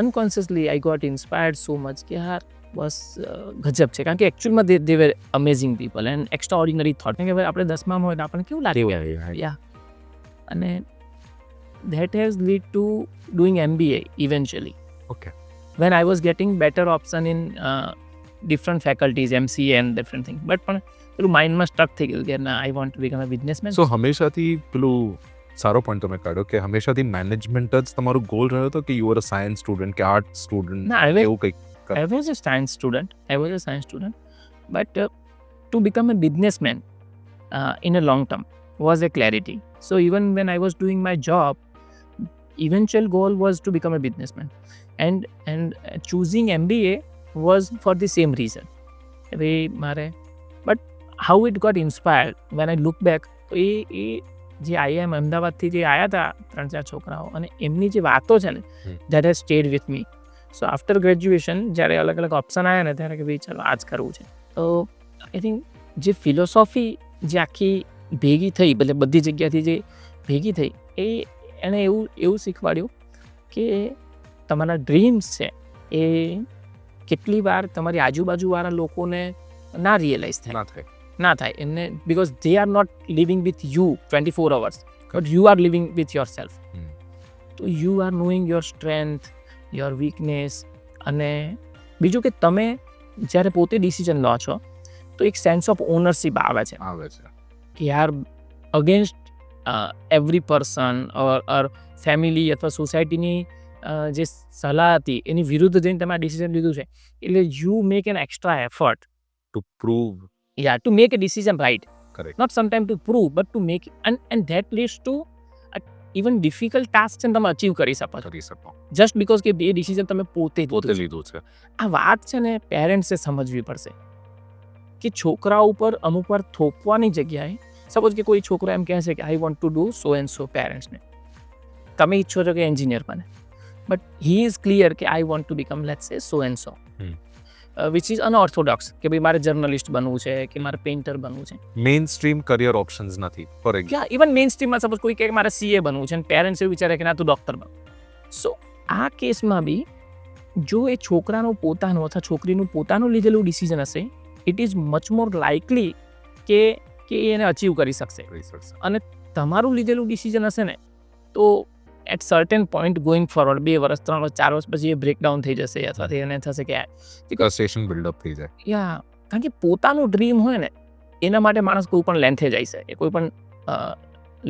unconsciously inspired so much કે યાર બસ ગજબ છે, કારણ કે એકચ્યુઅલમાં they were amazing people and extraordinary thought. કે ભાઈ આપણે 10માં હોય તો આપણને કેવું લાગે, અને that has lead to doing MBA eventually. Okay. When I was getting better option in different faculties, MCA and different things, but પણ પેલું માઇન્ડમાં સ્ટક થઈ ગયું કે ના, I want to become a businessman. So હંમેશાથી પેલું સારો પોઈન્ટ તમે કાઢ્યો કે હંમેશાથી મેનેજમેન્ટ જ તમારું ગોલ રહ્યો હતો કે you are a science student કે આર્ટ સ્ટુડન્ટ? ના, એવું કંઈક? I was a science student, but to become a businessman in a long term was a clarity. So even when I was doing my job, eventual goal was to become a businessman, and choosing MBA was for the same reason. But how it got inspired, when I look back, તો એ જે IIM અમદાવાદથી જે આવ્યા હતા 3-4 છોકરાઓ, અને એમની જે વાતો છે ને, that has stayed with me. So after graduation જ્યારે અલગ અલગ ઓપ્શન આવ્યા ને, ત્યારે કે ભાઈ ચાલો આ જ કરવું છે, તો આઈ થિંક જે ફિલોસોફી જે આખી ભેગી થઈ, બધી જગ્યાથી જે ભેગી થઈ, એણે એવું શીખવાડ્યું કે તમારા ડ્રીમ્સ છે એ કેટલી વાર તમારી આજુબાજુવાળા લોકોને ના રિયલાઇઝ ના થાય એમને, because they are not living with you 24 hours, but you are living with yourself. તો you are knowing your strength, your weakness, અને બીજું કે તમે જ્યારે પોતે ડિસિઝન લો છો તો એક સેન્સ ઓફ ઓનરશિપ આવે છે કે યાર અગેન્સ્ટ એવરી પર્સન ઓર ફેમિલી અથવા સોસાયટીની જે સલાહ હતી એની વિરુદ્ધ જઈને તમે આ ડિસિઝન લીધું છે, એટલે you make an extra effort to prove, to make a decision right. Correct. Not sometime to prove, but to make it, and that leads to even difficult tasks તમે અચીવ કરી શકો જસ્ટ બીકોઝ કે એ decision તમે પોતે લીધું છે. આ વાત છે ને પેરેન્ટ્સે સમજવી પડશે કે છોકરા ઉપર અમુક વાર થોપવાની જગ્યાએ, સપોઝ કે કોઈ છોકરો એમ કહે છે કે I want to do so and so, પેરેન્ટ્સને તમે ઈચ્છો છો કે એન્જિનિયર બને, બટ હી ઇઝ ક્લિયર કે I want to become let's say so and so, which is unorthodox, કે ભાઈ મારે જર્નલિસ્ટ બનવું છે કે મારે પેઇન્ટર બનવું છે. મેઇન સ્ટ્રીમ કરિયર ઓપ્શન્સ નથી. ફોર એક્ઝામ્પલ ઇવન મેઇન સ્ટ્રીમમાં સપોઝ કોઈ કહે મારે CA બનવું છે અને પેરેન્ટ્સ એવું વિચારે કે ના તું ડૉક્ટર બન. સો આ કેસમાં બી જો એ છોકરાનું પોતાનું અથવા છોકરીનું પોતાનું લીધેલું ડિસિઝન હશે, it is much more likely કે એને અચીવ કરી શકશે. અને તમારું લીધેલું ડિસિઝન હશે ને, તો at certain point going forward 2 વર્ષ 3 વર્ષ 4 વર્ષ પછી એ બ્રેકડાઉન થઈ જશે, અથવા એને થશે કે સ્ટેશન બિલ્ડઅપ થઈ જાય. કારણ કે પોતાનું ડ્રીમ હોય ને, એના માટે માણસ કોઈ પણ લેન્થે જાય છે, એ કોઈ પણ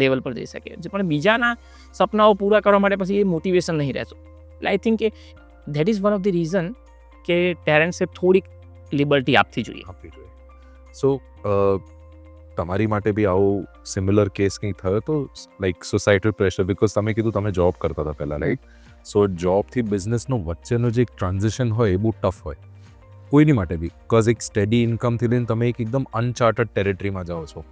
લેવલ પર જઈ શકે છે, પણ બીજાના સપનાઓ પૂરા કરવા માટે પછી એ મોટિવેશન નહીં રહેતું. એટલે આઈ થિંક કે that is one of the reason કે પેરેન્ટ્સે થોડીક લિબર્ટી આપવી જોઈએ. સો તમારી માટે બી આવો સિમિલર કેસ કંઈ થયો તો લાઈક સોસાયટલ પ્રેશર, બિકોઝ તમે કીધું તમે જોબ કરતા હતા પહેલાં, રાઈટ? સો જોબથી બિઝનેસનો વચ્ચેનો જે એક ટ્રાન્ઝિશન હોય એ બહુ ટફ હોય કોઈની માટે બી, બિકોઝ એક સ્ટેડી ઇન્કમથી લઈને તમે એક એકદમ અનચાર્ટડ ટેરેટરીમાં જાઓ છો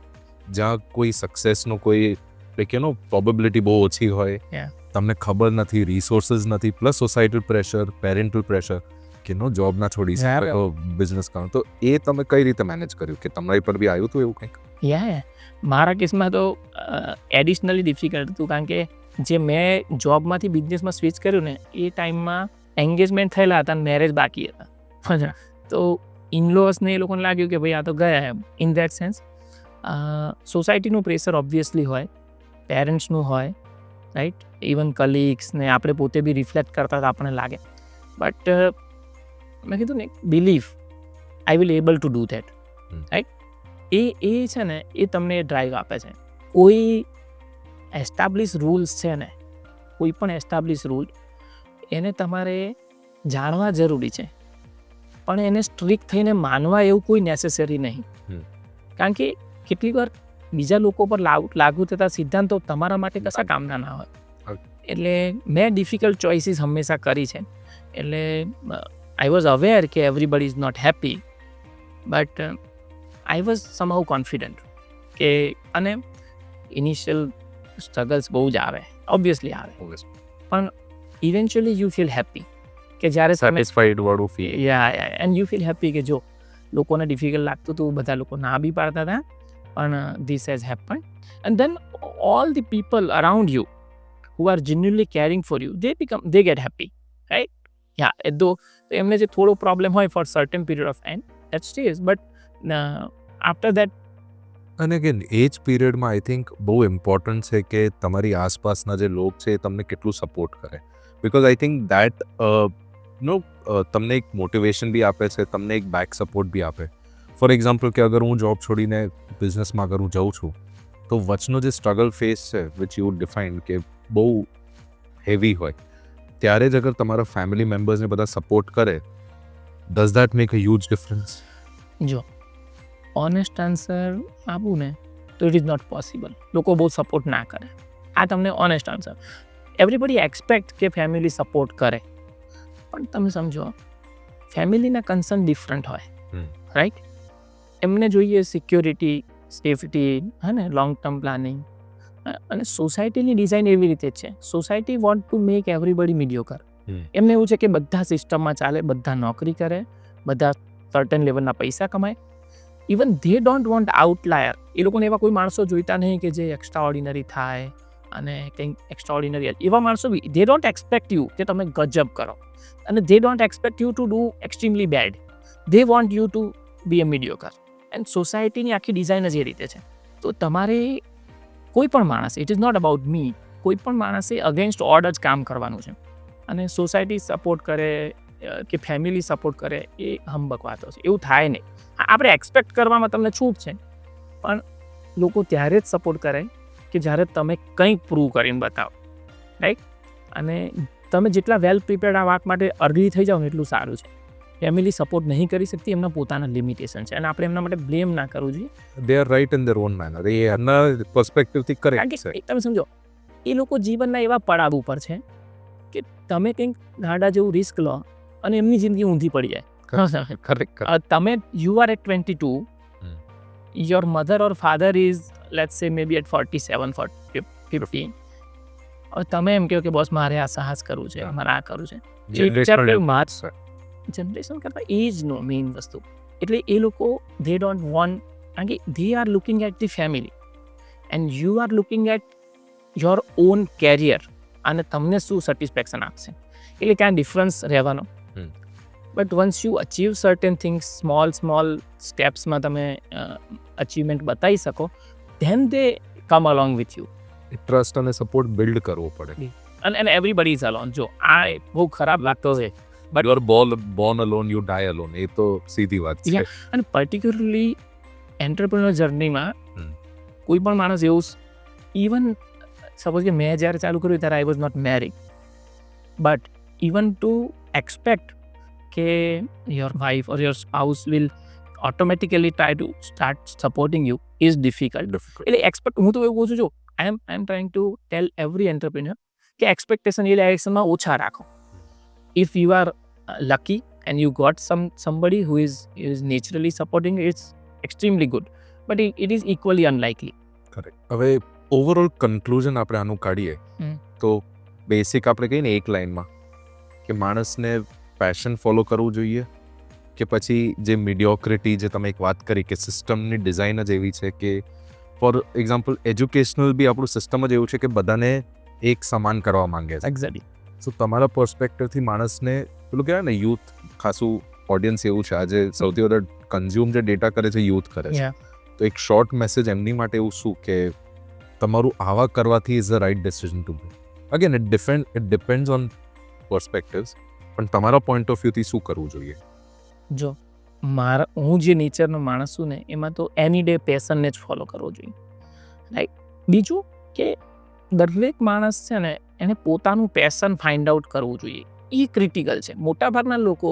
જ્યાં કોઈ સક્સેસનો કોઈ લાઈક યુ નો પ્રોબેબિલિટી બહુ ઓછી હોય, Yeah. તમને ખબર નથી, રિસોર્સિસ નથી, પ્લસ સોસાયટલ પ્રેશર, પેરેન્ટલ પ્રેશર કે નો જોબ ના છોડી Yeah. શકો, બિઝનેસ કરો. તો એ તમે કઈ રીતે મેનેજ કર્યું કે તમારી પર બી આવ્યું હતું એવું કંઈક? યા મારા કેસમાં તો એડિશનલી ડિફિકલ્ટ હતું, કારણ કે જે મેં જોબમાંથી બિઝનેસમાં સ્વિચ કર્યું ને એ ટાઈમમાં એન્ગેજમેન્ટ થયેલા હતા અને મેરેજ બાકી હતા. તો ઇનલોસને એ લોકોને લાગ્યું કે ભાઈ આ તો ગયા એમ. ઇન દેટ સેન્સ સોસાયટીનું પ્રેશર ઓબ્વિયસલી હોય, પેરેન્ટ્સનું હોય, રાઈટ, ઇવન કલીગ્સ ને આપણે પોતે બી રિફ્લેક્ટ કરતા હતા, આપણને લાગે. બટ મેં કીધું ને, believe I will able to do that, right. એ છે ને એ તમને ડ્રાઈવ આપે છે. કોઈ એસ્ટાબ્લિશ રૂલ્સ છે ને, કોઈ પણ એસ્ટાબ્લિશ રૂલ એને તમારે જાણવા જરૂરી છે, પણ એને સ્ટ્રિક્ટ થઈને માનવા એવું કોઈ નેસેસરી નહીં. કારણ કે કેટલીક વાર બીજા લોકો પર લાગુ થતા સિદ્ધાંતો તમારા માટે કશા કામના ના હોય. એટલે મેં ડિફિકલ્ટ ચોઇસીસ હંમેશા કરી છે. એટલે આઈ વોઝ અવેર કે everybody is not happy, but I was somehow confident કે, અને ઇનિશિયલ સ્ટ્રગલ્સ બહુ જ આવે, ઓબ્વિયસલી આવે, પણ ઇવેન્ચ્યુઅલી યુ ફીલ હેપી કે જ્યારે સેટિસ્ફાઈડ વાળું feel. Yeah and you feel happy કે જો લોકોને ડિફિકલ્ટ લાગતું હતું, બધા લોકો ના બી પાડતા હતા, પણ this has happen. And then all the people around you who are genuinely caring for you, they get happy, right? Yeah, though એમને જે થોડો પ્રોબ્લેમ હોય for certain period of time, that stays, but after that. અને again એ જ પીરિયડમાં I think બહુ important છે કે તમારી આસપાસના જે લોક છે એ તમને કેટલું સપોર્ટ કરે, બિકોઝ આઈ થિંક દેટ તમને એક મોટિવેશન બી આપે છે, તમને એક બેક સપોર્ટ બી આપે. ફોર એક્ઝામ્પલ કે અગર હું જોબ છોડીને બિઝનેસમાં અગર હું જઉં છું તો વચનો જે સ્ટ્રગલ ફેસ છે વિચ યુ ડિફાઇન કે બહુ હેવી હોય, ત્યારે જ અગર તમારા ફેમિલી મેમ્બર્સને બધા સપોર્ટ કરે, does that make a huge difference? જો ઓનેસ્ટ આન્સર આપું ને તો ઇટ ઇઝ નોટ પોસિબલ. લોકો બહુ સપોર્ટ ના કરે. આ તમને ઓનેસ્ટ આન્સર. એવરીબડી એક્સપેક્ટ કે ફેમિલી સપોર્ટ કરે, પણ તમે સમજો ફેમિલીના કન્સર્ન ડિફરન્ટ હોય, રાઈટ. એમને જોઈએ સિક્યોરિટી, સેફટી, હે ને, લોંગ ટર્મ પ્લાનિંગ. અને સોસાયટીની ડિઝાઇન એવી રીતે જ છે. Society want to make everybody mediocre. એમને એવું છે કે બધા સિસ્ટમમાં ચાલે, બધા નોકરી કરે, બધા સર્ટન લેવલના પૈસા કમાય. Even they don't want outlier. એ લોકોને એવા કોઈ માણસો જોઈતા નહીં કે જે એક્સ્ટ્રા ઓર્ડિનરી થાય અને કંઈક એક્સ્ટ્રા ઓર્ડિનરી. એવા માણસો બી ધે ડોન્ટ એક્સપેક્ટ યુ કે તમે ગજબ કરો, અને they don't expect you to do extremely bad. They want you to be a mediocre. And સોસાયટીની આખી ડિઝાઇન જ એ રીતે છે. તો તમારે કોઈ પણ માણસ, it is not about me, કોઈ પણ માણસે અગેન્સ્ટ ઓડ જ કામ કરવાનું છે. અને સોસાયટી સપોર્ટ કરે કે ફેમિલી સપોર્ટ કરે એ હંબક વાતો છે. એવું થાય નહીં. આપણે એક્સપેક્ટ કરવામાં તમને છૂટ છે, પણ લોકો ત્યારે જ સપોર્ટ કરે કે જ્યારે તમે કંઈક પ્રૂવ કરીને બતાવો, રાઈટ. અને તમે જેટલા વેલ પ્રિપેર્ડ આ વાત માટે અર્લી થઈ જાઓ ને એટલું સારું છે. ફેમિલી સપોર્ટ નહીં કરી શકતી, એમના પોતાના લિમિટેશન છે, અને આપણે એમના માટે બ્લેમ ના કરવું જોઈએ. They are right in their own manner. એ એમના પર્સપેક્ટિવથી કારણ કરેક્ટ છે. કે તમે સમજો, એ લોકો જીવનના એવા પડાવ ઉપર છે કે તમે કંઈક ગાડા જેવું રિસ્ક લો અને એમની જિંદગી ઊંધી પડી જાય. કરેક્ટ. તમે you are at 22, your mother or father is let's say may B at 47, 50. હવે તમે એમ કહો કે બોસ મારે આ સાહસ કરવું છે, મારે આ કરવું છે. જનરેશન કરતાં એજનો મેઇન વસ્તુ. એટલે એ લોકો ધે ડોન્ટ વોન્ટ, કારણ કે they are looking at the family and you are looking at your own career, અને તમને શું સેટિસ્ફેક્શન આપશે. એટલે ક્યાં ડિફરન્સ રહેવાનો. But once you achieve certain things, small સ્ટેપ્સમાં તમે અચીવમેન્ટ બતાવી શકો, then they come along with you. Trust અને સપોર્ટ બિલ્ડ કરવો પડે. અને એવરીબડી ઇઝ અલોન. જો આ બહુ ખરાબ લાગતો છે, but you are born alone, you die alone. એ તો સીધી વાત છે. અને પર્ટિક્યુલરલી એન્ટરપ્રેન્યોર જર્નીમાં કોઈ પણ માણસ એવું, ઇવન સપોઝ કે મેં જ્યારે ચાલુ કર્યું ત્યારે I was not married, but even to expect કે your wife or your spouse will automatically try to start supporting you is difficult. એટલે એક્સપેક્ટ હું તો એવું કહું છું, જો I am trying to tell every entrepreneur કે એક્સપેક્ટેશન એ ડાયરેક્શનમાં ઓછા રાખો. If you are lucky and you got somebody who is naturally supporting, it's extremely good, but it is equally unlikely. Correct. હવે ઓવરઓલ કન્ક્લુઝન આપણે આનું કાઢીએ તો બેસિક આપણે કહીએ ને એક લાઇનમાં કે માણસને પેશન ફોલો કરવું જોઈએ કે પછી જે મીડિયોક્રિટી જે તમે એક વાત કરી કે સિસ્ટમની ડિઝાઇન જ એવી છે કે ફોર એક્ઝામ્પલ એજ્યુકેશનલ બી આપણું સિસ્ટમ જ એવું છે કે બધાને એક સમાન કરવા માંગે છે. Exactly. સો તમારા પર્સપેક્ટિવથી માણસને પેલું કહેવાય ને યુથ ખાસું ઓડિયન્સ એવું છે આજે સૌથી વધારે કન્ઝ્યુમ જે ડેટા કરે છે યુથ કરે છે. તો એક શોર્ટ મેસેજ એમની માટે એવું શું કે તમારું આવા કરવાથી is the right decision to make. Again it depends on perspectives, પણ તમારા પોઈન્ટ ઓફ વ્યૂથી શું કરવું જોઈએ? જો હું જે નેચરનો માણસ છું ને એમાં તો એની ડે પેશનને જ ફોલો કરવો જોઈએ, રાઈટ. બીજું કે દરેક માણસ છે ને એને પોતાનું પેશન ફાઇન્ડ આઉટ કરવું જોઈએ, એ ક્રિટિકલ છે. મોટાભાગના લોકો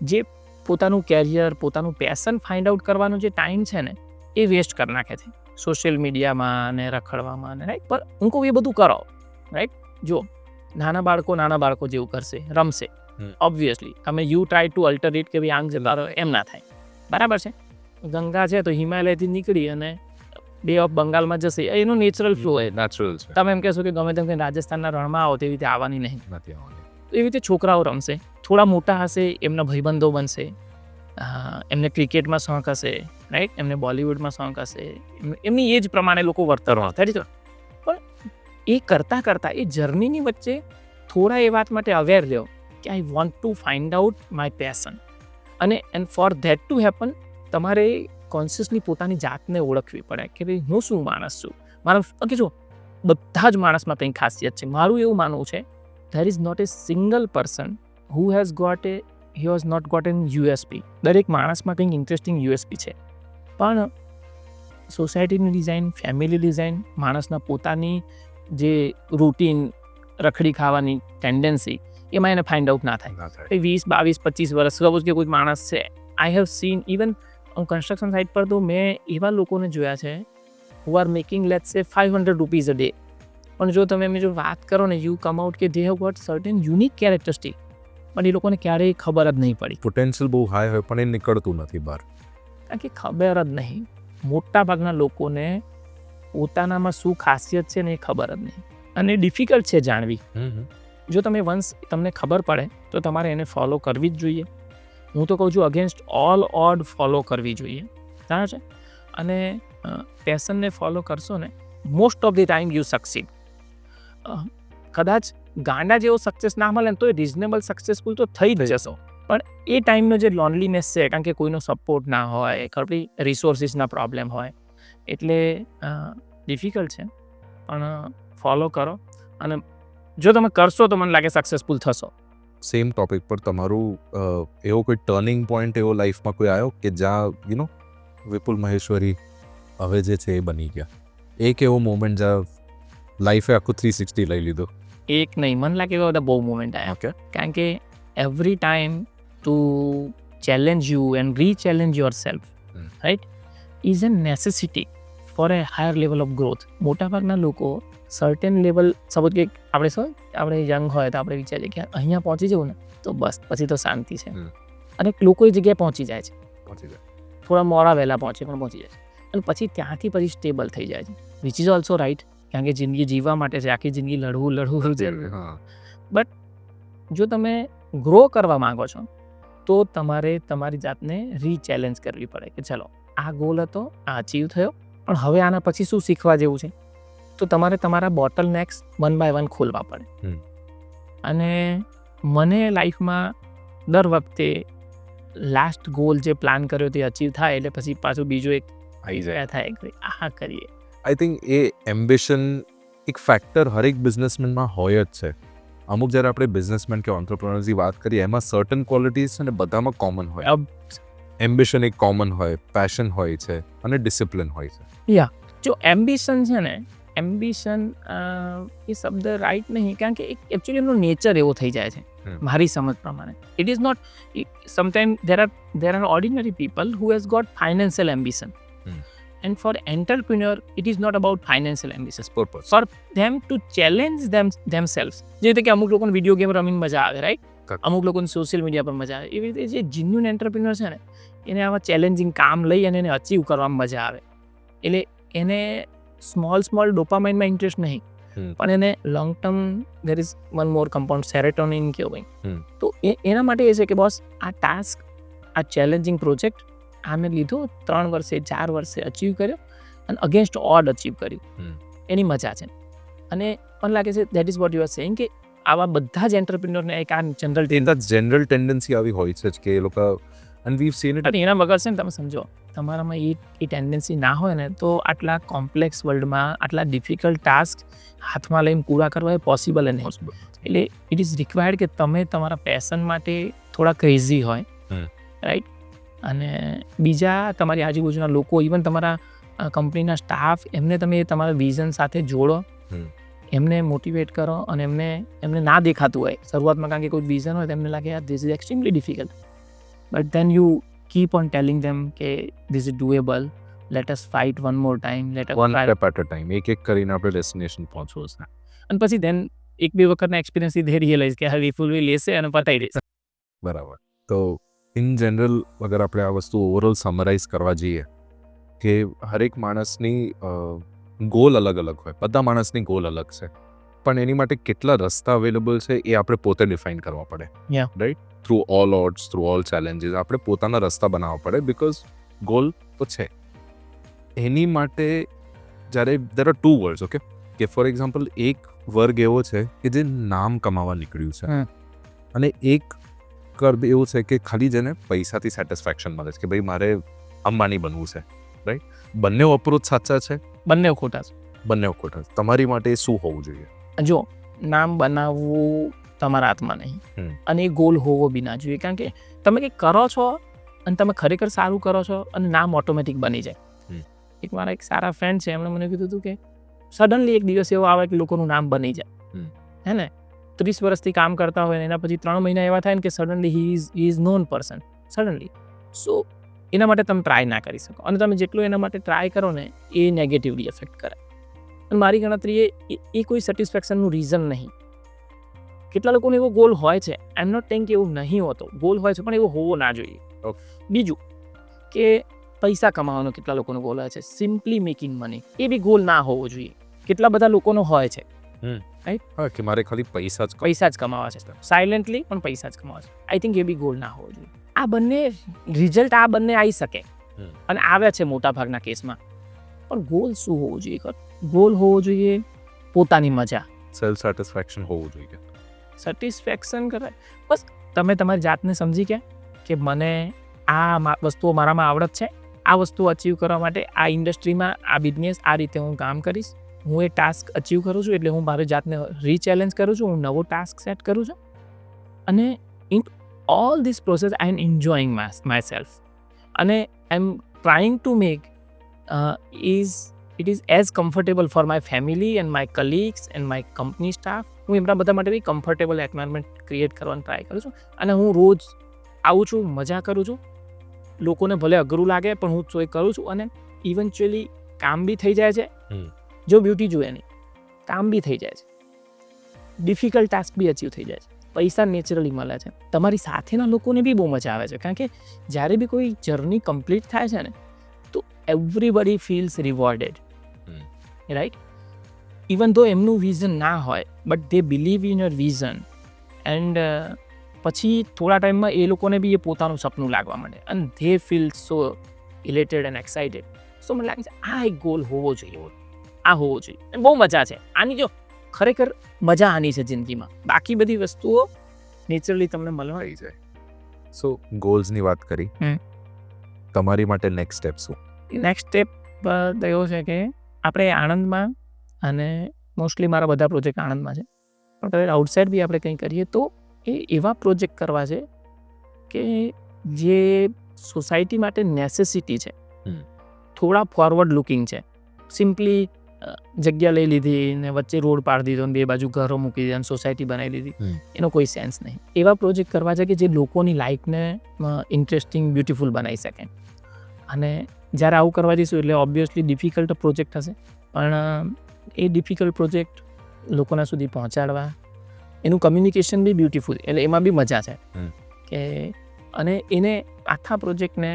જે પોતાનું કેરિયર પોતાનું પેશન ફાઇન્ડ આઉટ કરવાનો જે ટાઈમ છે ને એ વેસ્ટ કરી નાખે છે સોશિયલ મીડિયામાં ને રખડવામાં ને, રાઈટ. પણ હું કહું એ બધું કરો, રાઈટ. જો નાના બાળકો જેવું કરશે, રમશે, ઓબ્વિયસલી તમે યુ ટ્રાય ટુ અલ્ટરેટ કે ભાઈ આંગ જતા રહો, એમ ના થાય, બરાબર છે. ગંગા છે તો હિમાલયથી નીકળી અને બે ઓફ બંગાળમાં જશે, એનો નેચરલ ફ્લો હોય. નેચરલ છે. તમે એમ કહેશો કે ગમે તેમ રાજસ્થાનના રણમાં આવો તેવી રીતે આવવાની નહીં, નથી આવવાની. એવી રીતે છોકરાઓ રમશે, થોડા મોટા હશે એમના ભાઈબંધો બનશે, એમને ક્રિકેટમાં શોખ હશે, રાઈટ, એમને બોલિવૂડમાં શોખ હશે, એમની એજ પ્રમાણે લોકો વર્તન થાય છે. પણ એ કરતાં એ જર્નીની વચ્ચે થોડા એ વાત માટે અવેર રહ્યો કે I want to find out my passion, અને and for that to happen તમારે કોન્શિયસલી પોતાની જાતને ઓળખવી પડે કે ભાઈ હું શું માણસ છું. ઓકે, જો બધા જ માણસમાં કંઈ ખાસિયત છે. મારું એવું માનવું છે there is not a single person who has not got an USP. દરેક માણસમાં કંઈક ઇન્ટરેસ્ટિંગ USP છે, પણ સોસાયટીની ડિઝાઇન, ફેમિલી ડિઝાઇન, માણસના પોતાની જે રૂટીન રખડી ખાવાની ટેન્ડન્સી, એમાં એને ફાઇન્ડ આઉટ ના થાય. 20, 22, 25 વર્ષ સપોઝ કે કોઈ માણસ છે, I have seen even construction site પર તો મેં એવા લોકોને જોયા છે who are making let's say 500 rupees a day, પણ જો તમે એમની જો વાત કરો ને યુ કમ આઉટ કે they have got certain unique characteristic, પણ એ લોકોને ક્યારેય ખબર જ નહીં પડી. પોટેન્શિયલ બહુ હાઈ હોય પણ એ નીકળતું નથી બહાર, કારણ કે ખબર જ નહીં. મોટા ભાગના લોકોને પોતાનામાં શું ખાસિયત છે ને એ ખબર જ નહીં, અને ડિફિકલ્ટ છે જાણવી. જો તમે વન્સ તમને ખબર પડે તો તમારે એને ફોલો કરવી જ જોઈએ. હું તો કહું છું અગેન્સ્ટ ઓલ ઓડ ફોલો કરવી જોઈએ, બરાબર છે. અને પેશનને ફોલો કરશો ને most of the time you succeed. કદાચ ગાંડા જેવો સક્સેસ ના મળે ને તો એ રિઝનેબલ સક્સેસફુલ તો થઈ જ જશો, પણ એ ટાઈમનો જે લોનલીનેસ છે, કારણ કે કોઈનો સપોર્ટ ના હોય, ખબર રિસોર્સિસના પ્રોબ્લેમ હોય, એટલે ડિફિકલ્ટ છે. પણ ફોલો કરો, અને જો તમે કરશો તો મને લાગે સક્સેસફુલ થશો. સેમ ટોપિક પર તમારું એવો કોઈ ટર્નિંગ પોઈન્ટ એવો લાઈફમાં કોઈ આવ્યો કે જ્યાં વિપુલ મહેશ્વરી હવે જે છે એ બની ગયા, એક એવો મોમેન્ટ જ્યાં લાઈફે આખું 360 લઈ લીધો? એક નહીં, મને લાગે એવા બધા બહુ મોમેન્ટ આવ્યા. કારણ કે every time to challenge you and rechallenge yourself, right, is a necessity for a higher level of growth. મોટાભાગના લોકો સર્ટેન લેવલ, સપોઝ કે આપણે યંગ હોય તો આપણે વિચારીએ કે અહીંયા પહોંચી જવું ને તો બસ પછી તો શાંતિ છે, અને લોકો એ જગ્યાએ પહોંચી જાય છે, થોડા મોડા વહેલા પહોંચી જાય છે, અને પછી ત્યાંથી પછી સ્ટેબલ થઈ જાય છે, વિચ ઇઝ ઓલ્સો રાઇટ. કારણ કે જિંદગી જીવવા માટે છે, આખી જિંદગી લડવું છે. બટ જો તમે ગ્રો કરવા માંગો છો તો તમારે તમારી જાતને રીચેલેન્જ કરવી પડે કે ચલો આ ગોલ હતો, આ અચીવ થયો, પણ હવે આના પછી શું શીખવા જેવું છે. તો તમારે તમારા બોટલ નેક્સ 1 by 1 ખોલવા પડે. અને મને લાઈફમાં દર વખતે લાસ્ટ ગોલ જે પ્લાન કર્યો તે અચીવ થાય એટલે પછી પાછું બીજો એક આવી જાય થાય કે આ કરીએ. આઈ થિંક એ એમ્બિશન એક ફેક્ટર હરેક બિઝનેસમેનમાં હોય જ છે. અમુક જ્યારે આપણે બિઝનેસમેન કે ઓન્ટરપ્રેનર્સની વાત કરીએ એમાં સર્ટન ક્વોલિટીઝ છે ને બધામાં કોમન હોય. એમ્બિશન એક કોમન હોય, પેશન હોય છે, અને ડિસિપ્લિન હોય છે. જો એમ્બિશન છે ને એમ્બિશન એ શબ્દ રાઈટ નહીં, કારણ કે એકચ્યુઅલી એમનો નેચર એવો થઈ જાય છે મારી સમજ પ્રમાણે. It is not sometime there are ordinary people who has got financial ambition, and for entrepreneur it is not about financial ambition, Purpose. for them to challenge themselves. જે રીતે કે અમુક લોકોને વિડીયો ગેમ રમીને મજા આવે, રાઈટ, Correct. અમુક લોકોને સોશિયલ મીડિયા પર મજા આવે, એવી રીતે જે જીન્યુન એન્ટરપ્રિન્યોર છે ને એને આવા ચેલેન્જિંગ કામ લઈ અને એને અચીવ કરવામાં મજા આવે. એટલે એને સ્મોલ ડોપામાઇનમાં ઇન્ટરેસ્ટ નહીં, પણ એને long term there is one more compound serotonin કહેવાય. તો એના માટે એ છે કે બોસ આ ટાસ્ક, આ ચેલેન્જિંગ પ્રોજેક્ટ આમે લીધો, 3 વર્ષે 4 વર્ષે અચીવ કર્યો અને અગેન્સ્ટ ઓડ અચીવ કર્યું, એની મજા છે. અને મને લાગે છે that is what you are saying કે આવા બધા જ એન્ટરપ્રિન્યોરને એક આ જનરલ ટેન્ડન્સી આવી હોય છે જ કે એ લોકો, and we've seen it. અને એના વગર છે ને તમે સમજો તમારામાં એ ટેન્ડન્સી ના હોય ને તો આટલા કોમ્પ્લેક્સ વર્લ્ડમાં આટલા ડિફિકલ્ટ ટાસ્ક હાથમાં લઈને પૂરા કરવા એ પોસિબલ નહીં. એટલે ઇટ ઇઝ રિક્વાયર્ડ કે તમે તમારા પેશન માટે થોડા ક્રેઝી હોય, રાઈટ, અને બીજા તમારી આજુબાજુના લોકો, ઇવન તમારા કંપનીના સ્ટાફ, એમને તમે તમારા વિઝન સાથે જોડો, એમને મોટિવેટ કરો, અને એમને ના દેખાતું હોય શરૂઆતમાં, કારણ કે કોઈ વિઝન હોય તો એમને લાગે યાર this is extremely difficult, but then you keep on telling them કે this is doable, let us fight one more time, let us One try. step at a time, એક કરીને આપણે ડેસ્ટિનેશન પહોંચવું છે. અને પછી ધેન 1-2 વખતના એક્સપિરિયન્સથી ધે રિયલાઇઝ કે હવે ફૂલ લેશે અને પતાવી દેશે. બરાબર. તો ઇન જનરલ અગર આપણે આ વસ્તુ ઓવરઓલ સમરાઇઝ કરવા જઈએ કે હરેક માણસની ગોલ અલગ અલગ હોય, બધા માણસની ગોલ અલગ છે, પણ એની માટે કેટલા રસ્તા અવેલેબલ છે એ આપણે પોતે ડિફાઇન કરવા પડે, right, through all odds, through all challenges આપણે પોતાના રસ્તા બનાવવા પડે, બિકોઝ ગોલ તો છે. એની માટે જ્યારે દેર આર 2 વર્ડ્સ, ઓકે, કે ફોર એક્ઝામ્પલ એક વર્ગ એવો છે કે જે નામ કમાવા નીકળ્યું છે, અને એક વર્ગ એવું છે કે ખાલી જેને પૈસાથી સેટિસ્ફેક્શન મળે છે કે ભાઈ મારે અંબાની બનવું છે, રાઈટ. બંને અપ્રોચ સાચા છે? બંને ખોટા છે. બંને ખોટા. તમારી માટે શું હોવું જોઈએ? જો નામ બનાવવું તમારા હાથમાં નહીં, અને એ ગોલ હોવો બી ના જોઈએ, કારણ કે તમે કંઈક કરો છો અને તમે ખરેખર સારું કરો છો અને નામ ઓટોમેટિક બની જાય. એક મારા એક સારા ફ્રેન્ડ છે, એમણે મને કીધું હતું કે સડનલી એક દિવસ એવો આવે કે લોકોનું નામ બની જાય, હે ને, 30 વર્ષથી કામ કરતા હોય ને એના પછી 3 મહિના એવા થાય ને કે suddenly he is known person suddenly. So એના માટે તમે ટ્રાય ના કરી શકો, અને તમે જેટલું એના માટે ટ્રાય કરો ને એ નેગેટિવલી એફેક્ટ કરે. અને મારી ગણતરીએ એ કોઈ સેટિસ્ફેક્શનનું રીઝન નહીં. કેટલા લોકોને એવો ગોલ હોય છે, આઈ એમ નોટ ટેઇંગ કે એવું નહીં હોતો, ગોલ હોય છે પણ એવો હોવો ના જોઈએ. બીજું કે પૈસા કમાવાનો કેટલા લોકોનો ગોલ હોય છે, સિમ્પલી મેકિંગ મની, એ બી ગોલ ના હોવો જોઈએ. કેટલા બધા લોકોનો હોય છે, રાઈટ, કે મારે ખાલી પૈસા જ કમાવા છે, સાયલેન્ટલી પણ પૈસા જ કમાવા છે. I think A B goal ના હોવો જોઈએ. આ બંને રિઝલ્ટ આવી શકે અને આવ્યા છે મોટા ભાગના કેસમાં, પણ ગોલ શું હોવો જોઈએ? ગોલ હોવો જોઈએ પોતાની મજા, સેલ્ફ સેટિસ્ફેક્શન હોવું જોઈએ. સેટિસ્ફેક્શન કરે બસ તમે તમારી જાતને સમજી ગયા કે મને આ વસ્તુઓ મારામાં આવડત છે, આ વસ્તુ અચીવ કરવા માટે આ ઇન્ડસ્ટ્રીમાં આ બિઝનેસ આ રીતે હું કામ કરીશ, હું એ ટાસ્ક અચીવ કરું છું, એટલે હું મારી જાતને રીચેલેન્જ કરું છું, હું નવો ટાસ્ક સેટ કરું છું, અને in all this process I am enjoying myself, અને I am trying to make it is as comfortable for my family and my colleagues and my company staff. હું એમના બધા માટે બી કમ્ફર્ટેબલ એન્વાયરમેન્ટ ક્રિએટ કરવાનો try કરું છું, અને હું રોજ આવું છું, મજા કરું છું. લોકોને ભલે અઘરું લાગે પણ હું તો એ કરું છું, અને ઇવન્ચ્યુઅલી કામ બી થઈ જાય છે. જો બ્યુટી જોઈએ નહીં, કામ બી થઈ જાય છે, ડિફિકલ્ટ ટાસ્ક બી અચીવ થઈ જાય છે, પૈસા નેચરલી મળે છે, તમારી સાથેના લોકોને બી બહુ મજા આવે છે, કારણ કે જ્યારે બી કોઈ જર્ની કમ્પ્લીટ થાય છે ને તો everybody feels rewarded, right, even though એમનું વિઝન ના હોય but they believe in your vision, and પછી થોડા ટાઈમમાં એ લોકોને બી એ પોતાનું સપનું લાગવા માંડે, અને they feel so elated and excited. So મને લાગે છે આ એક ગોલ હોવો જોઈએ, આ હોવો જોઈએ. બહુ મજા છે આની, જો ખરેખર મજા આની છે જિંદગીમાં, બાકી બધી વસ્તુઓ નેચરલી તમને મળવા થઈ જાય. સો ગોલ્સની વાત કરી, તમારી માટે નેક્સ્ટ સ્ટેપ શું? નેક્સ્ટ સ્ટેપ એવો છે કે આપણે આણંદમાં, અને મોસ્ટલી મારા બધા પ્રોજેક્ટ આણંદમાં છે, પણ કદાચ આઉટસાઇડ બી આપણે કંઈ કરીએ તો એ એવા પ્રોજેક્ટ કરવા છે કે જે સોસાયટી માટે નેસેસિટી છે, થોડા ફોરવર્ડ લુકિંગ છે, સિમ્પલી જગ્યા લઈ લીધી ને વચ્ચે રોડ પાડી દીધો ને બે બાજુ ઘરો મૂકી દીધા અને સોસાયટી બનાવી દીધી, એનો કોઈ સેન્સ નહીં. એવા પ્રોજેક્ટ કરવા છે કે જે લોકોની લાઈફને ઇન્ટરેસ્ટિંગ બ્યુટિફુલ બનાવી શકે. અને જ્યારે આવું કરવા જઈશું એટલે ઓબ્વિયસલી ડિફિકલ્ટ પ્રોજેક્ટ હશે, પણ એ ડિફિકલ્ટ પ્રોજેક્ટ લોકોના સુધી પહોંચાડવા, એનું કમ્યુનિકેશન બી બ્યુટિફુલ, એટલે એમાં બી મજા છે કે. અને એને આખા પ્રોજેક્ટને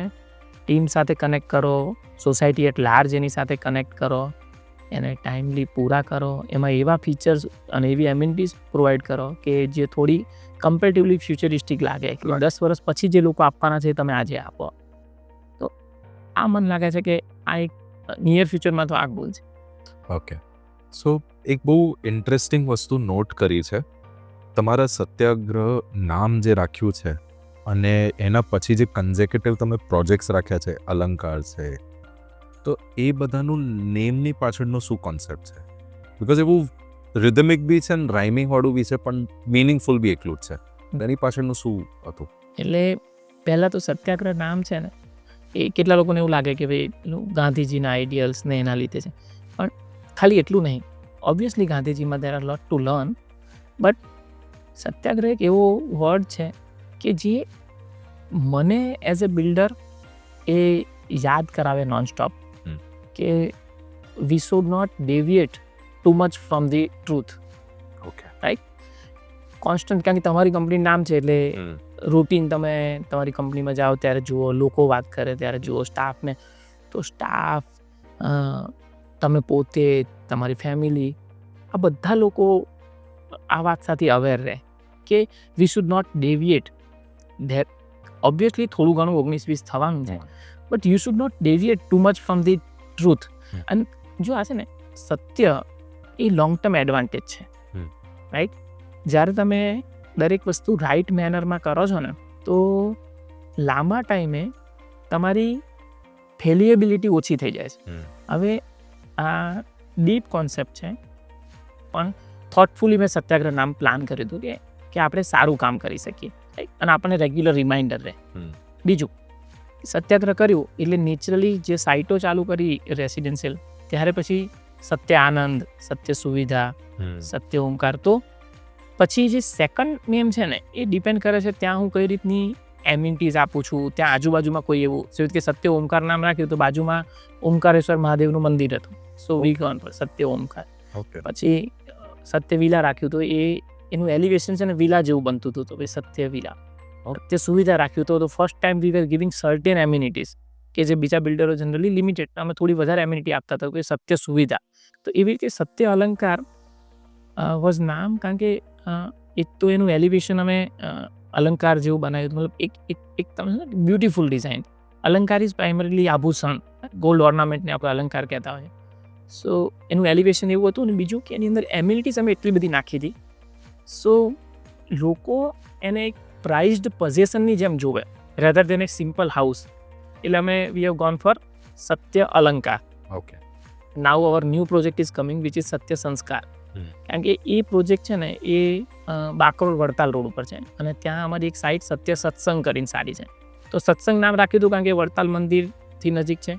ટીમ સાથે કનેક્ટ કરો, સોસાયટી એટ લાર્જ એની સાથે કનેક્ટ કરો, એને ટાઈમલી પૂરા કરો, એમાં એવા ફીચર્સ અને એવી એમ્યુનિટીઝ પ્રોવાઈડ કરો કે જે થોડી કમ્પેરેટિવલી ફ્યુચરિસ્ટિક લાગે, કે 10 વર્ષ પછી જે લોકો આપવાના છે તમે આજે આપો. તો આ મને લાગે છે કે આ એક નિયર ફ્યુચરમાં તો આ ગોલ છે. ઓકે, સો એક બહુ ઇન્ટરેસ્ટિંગ વસ્તુ નોટ કરી છે, તમારા સત્યાગ્રહ નામ જે રાખ્યું છે અને એના પછી જે કન્ઝેક્યુટિવ તમે પ્રોજેક્ટ્સ રાખ્યા છે, અલંકાર છે, તો એ બધાનું નેમની પાછળનો શું કોન્સેપ્ટ છે? બિકોઝ એ બહુ રિધમિક બી છે ને રાઇમિંગ વાળું બી છે, પણ મિનિંગફુલ બી એટલું જ છે. એની પાછળનું શું હતું? એટલે પહેલાં તો સત્યાગ્રહ નામ છે ને, એ કેટલા લોકોને એવું લાગે કે ભાઈ પેલું ગાંધીજીના આઈડિયલ્સને એના લીધે છે, પણ ખાલી એટલું નહીં. ઓબ્વિયસલી ગાંધીજીમાં there are lot to learn, but Satyagraha એક એવો વર્ડ છે કે જે મને એઝ અ બિલ્ડર એ યાદ કરાવે નોનસ્ટોપ કે we should not deviate too much from the truth. Okay, right? Constant, કારણ કે તમારી કંપનીનું નામ છે એટલે રૂટીન તમે તમારી કંપનીમાં જાઓ ત્યારે જુઓ, લોકો વાત કરે ત્યારે જુઓ, સ્ટાફને, તો સ્ટાફ, તમે પોતે, તમારી ફેમિલી, આ બધા લોકો આ વાત સાથે અવેર રહે કે we should not deviate. There obviously થોડું ઘણું 19-20 થવાનું છે, but you should not deviate too much from the truth. અને જો આ છે ને, સત્ય એ લોંગ ટર્મ એડવાન્ટેજ છે, રાઈટ? જ્યારે તમે દરેક વસ્તુ રાઈટ મેનરમાં કરો છો ને, તો લાંબા ટાઈમે તમારી ફેલિએબિલિટી ઓછી થઈ જાય છે. હવે આ ડીપ કોન્સેપ્ટ છે, પણ થોટફુલી મેં સત્યાગ્રહ નામ પ્લાન કર્યું હતું કે આપણે સારું કામ કરી શકીએ, અને આપણને રેગ્યુલર રિમાઇન્ડર રહે. બીજું, સત્યાગ્રહ કર્યું એટલે નેચરલી જે સાઇટો ચાલુ કરી રેસિડેન્શિયલ, ત્યારે પછી સત્ય આનંદ, સત્ય સુવિધા, સત્ય ઓમકાર. તો પછી જે સેકન્ડ નેમ છે ને, એ ડિપેન્ડ કરે છે ત્યાં હું કઈ રીતની એમ્યુનિટીઝ આપું છું, ત્યાં આજુબાજુમાં કોઈ એવું જેવી કે સત્ય ઓમકાર નામ રાખ્યું તો બાજુમાં ઓમકારેશ્વર મહાદેવનું મંદિર હતું, સો વી ગોન પર સત્ય ઓમકાર. પછી સત્ય વિલા રાખ્યું તો એનું એલિવેશન છે ને વિલા જેવું બનતું હતું, તો ભાઈ સત્ય વિલા. સત્ય સુવિધા રાખ્યું તો first time we were giving certain amenities કે જે બીજા બિલ્ડરો જનરલી લિમિટેડ, અમે થોડી વધારે એમ્યુનિટી આપતા હતા, કે સત્ય સુવિધા. તો એવી રીતે સત્ય અલંકાર વોઝ નામ, કારણ કે એક તો એનું એલિવેશન અમે અલંકાર જેવું બનાવ્યું, મતલબ એક તમે બ્યુટિફુલ ડિઝાઇન. અલંકાર ઇઝ પ્રાઇમરીલી આભૂષણ, ગોલ્ડ ઓર્નામેન્ટને આપણે અલંકાર કહેતા હોઈએ. સો એનું એલિવેશન એવું હતું. ને બીજું કે એની અંદર એમ્યુનિટીઝ અમે એટલી બધી નાખી હતી, સો લોકો એને એક પ્રાઇઝડ પોઝેશનની જેમ જોવે રેધર દેન એક સિમ્પલ હાઉસ. એટલે અમે we have gone for Satya Alankar. Okay, now our new project is coming which is Satya Sanskar. કારણ કે એ પ્રોજેક્ટ છે ને એ બાકરોલ વડતાલ રોડ ઉપર છે, અને ત્યાં અમારી એક સાઇટ સત્ય સત્સંગ કરીને સારી છે. તો સત્સંગ નામ રાખ્યું હતું કારણ કે વડતાલ મંદિરથી નજીક છે,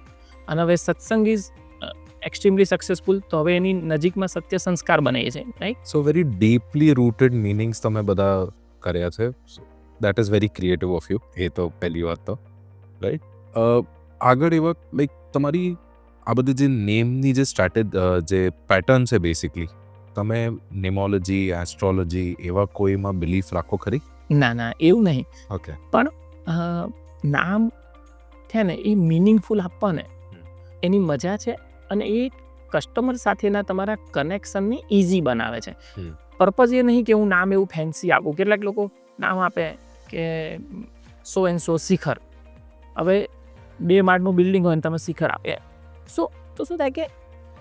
અને હવે સત્સંગ ઇઝ એક્સ્ટ્રીમલી સક્સેસફુલ, તો હવે એની નજીકમાં સત્ય સંસ્કાર બને છે, right? So very deeply rooted meanings તમે બધા કર્યા છે. That is very creative of you. એ તો પહેલી વાત તો, રાઈટ? આગળ એવા લાઈક તમારી આ બધી જે નેમની જે પેટર્ન છે, બેસિકલી તમે નેમોલોજી, એસ્ટ્રોલોજી એવા કોઈમાં બિલીફ રાખો ખરી? ના, એવું નહીં. ઓકે, પણ નામ છે ને એ મિનિંગફુલ આપવા ને એની મજા છે, અને એ કસ્ટમર સાથેના તમારા કનેક્શનને ઇઝી બનાવે છે. પર્પઝ એ નહીં કે હું નામ એવું ફેન્સી આપું. કેટલાક લોકો નામ આપે કે સો એન્ડ સો શિખર. હવે 2 માળનું બિલ્ડિંગ હોય ને તમે શિખર આપે, તો શું થાય કે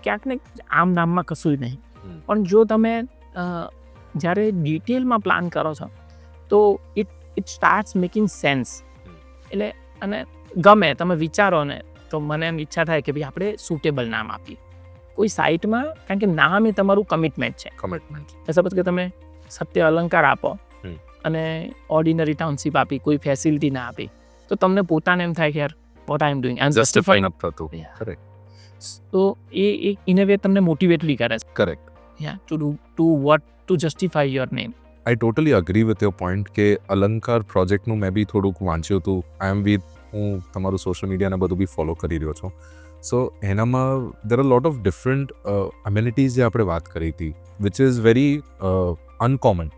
ક્યાંક ને આમ નામમાં કશું જ નહીં. પણ જો તમે જ્યારે ડિટેલમાં પ્લાન કરો છો તો ઇટ સ્ટાર્ટ્સ મેકિંગ સેન્સ. એટલે અને ગમે તમે વિચારો ને તો મને એમ ઈચ્છા થાય કે ભાઈ આપણે સુટેબલ નામ આપીએ કોઈ સાઇટમાં, કારણ કે નામ એ તમારું કમિટમેન્ટ છે. સપોઝ કે તમે સત્ય અલંકાર આપો અને ઓર્ડિનરી ટાઉનશીપ આપી, કોઈ ફેસિલિટી ના આપી, તો તમને પોતાને એમ થાય કે યાર વોટ આઈ એમ ડુઈંગ, આઈ એમ જસ્ટિફાઈંગ. થતું. કરેક્ટ. તો એ ઇન અ વે તમને મોટિવેટ બી કરે છે correct to justify your name. I totally agree with your point કે અલંકાર પ્રોજેક્ટનું મેં બી થોડુંક વાંચ્યું હતું. હું તમારું સોશિયલ મીડિયાને બધું બી ફોલો કરી રહ્યો છું. સો એનામાં દેર are lot of different amenities જે આપણે વાત કરી હતી વિચ ઇઝ વેરી અનકોમન.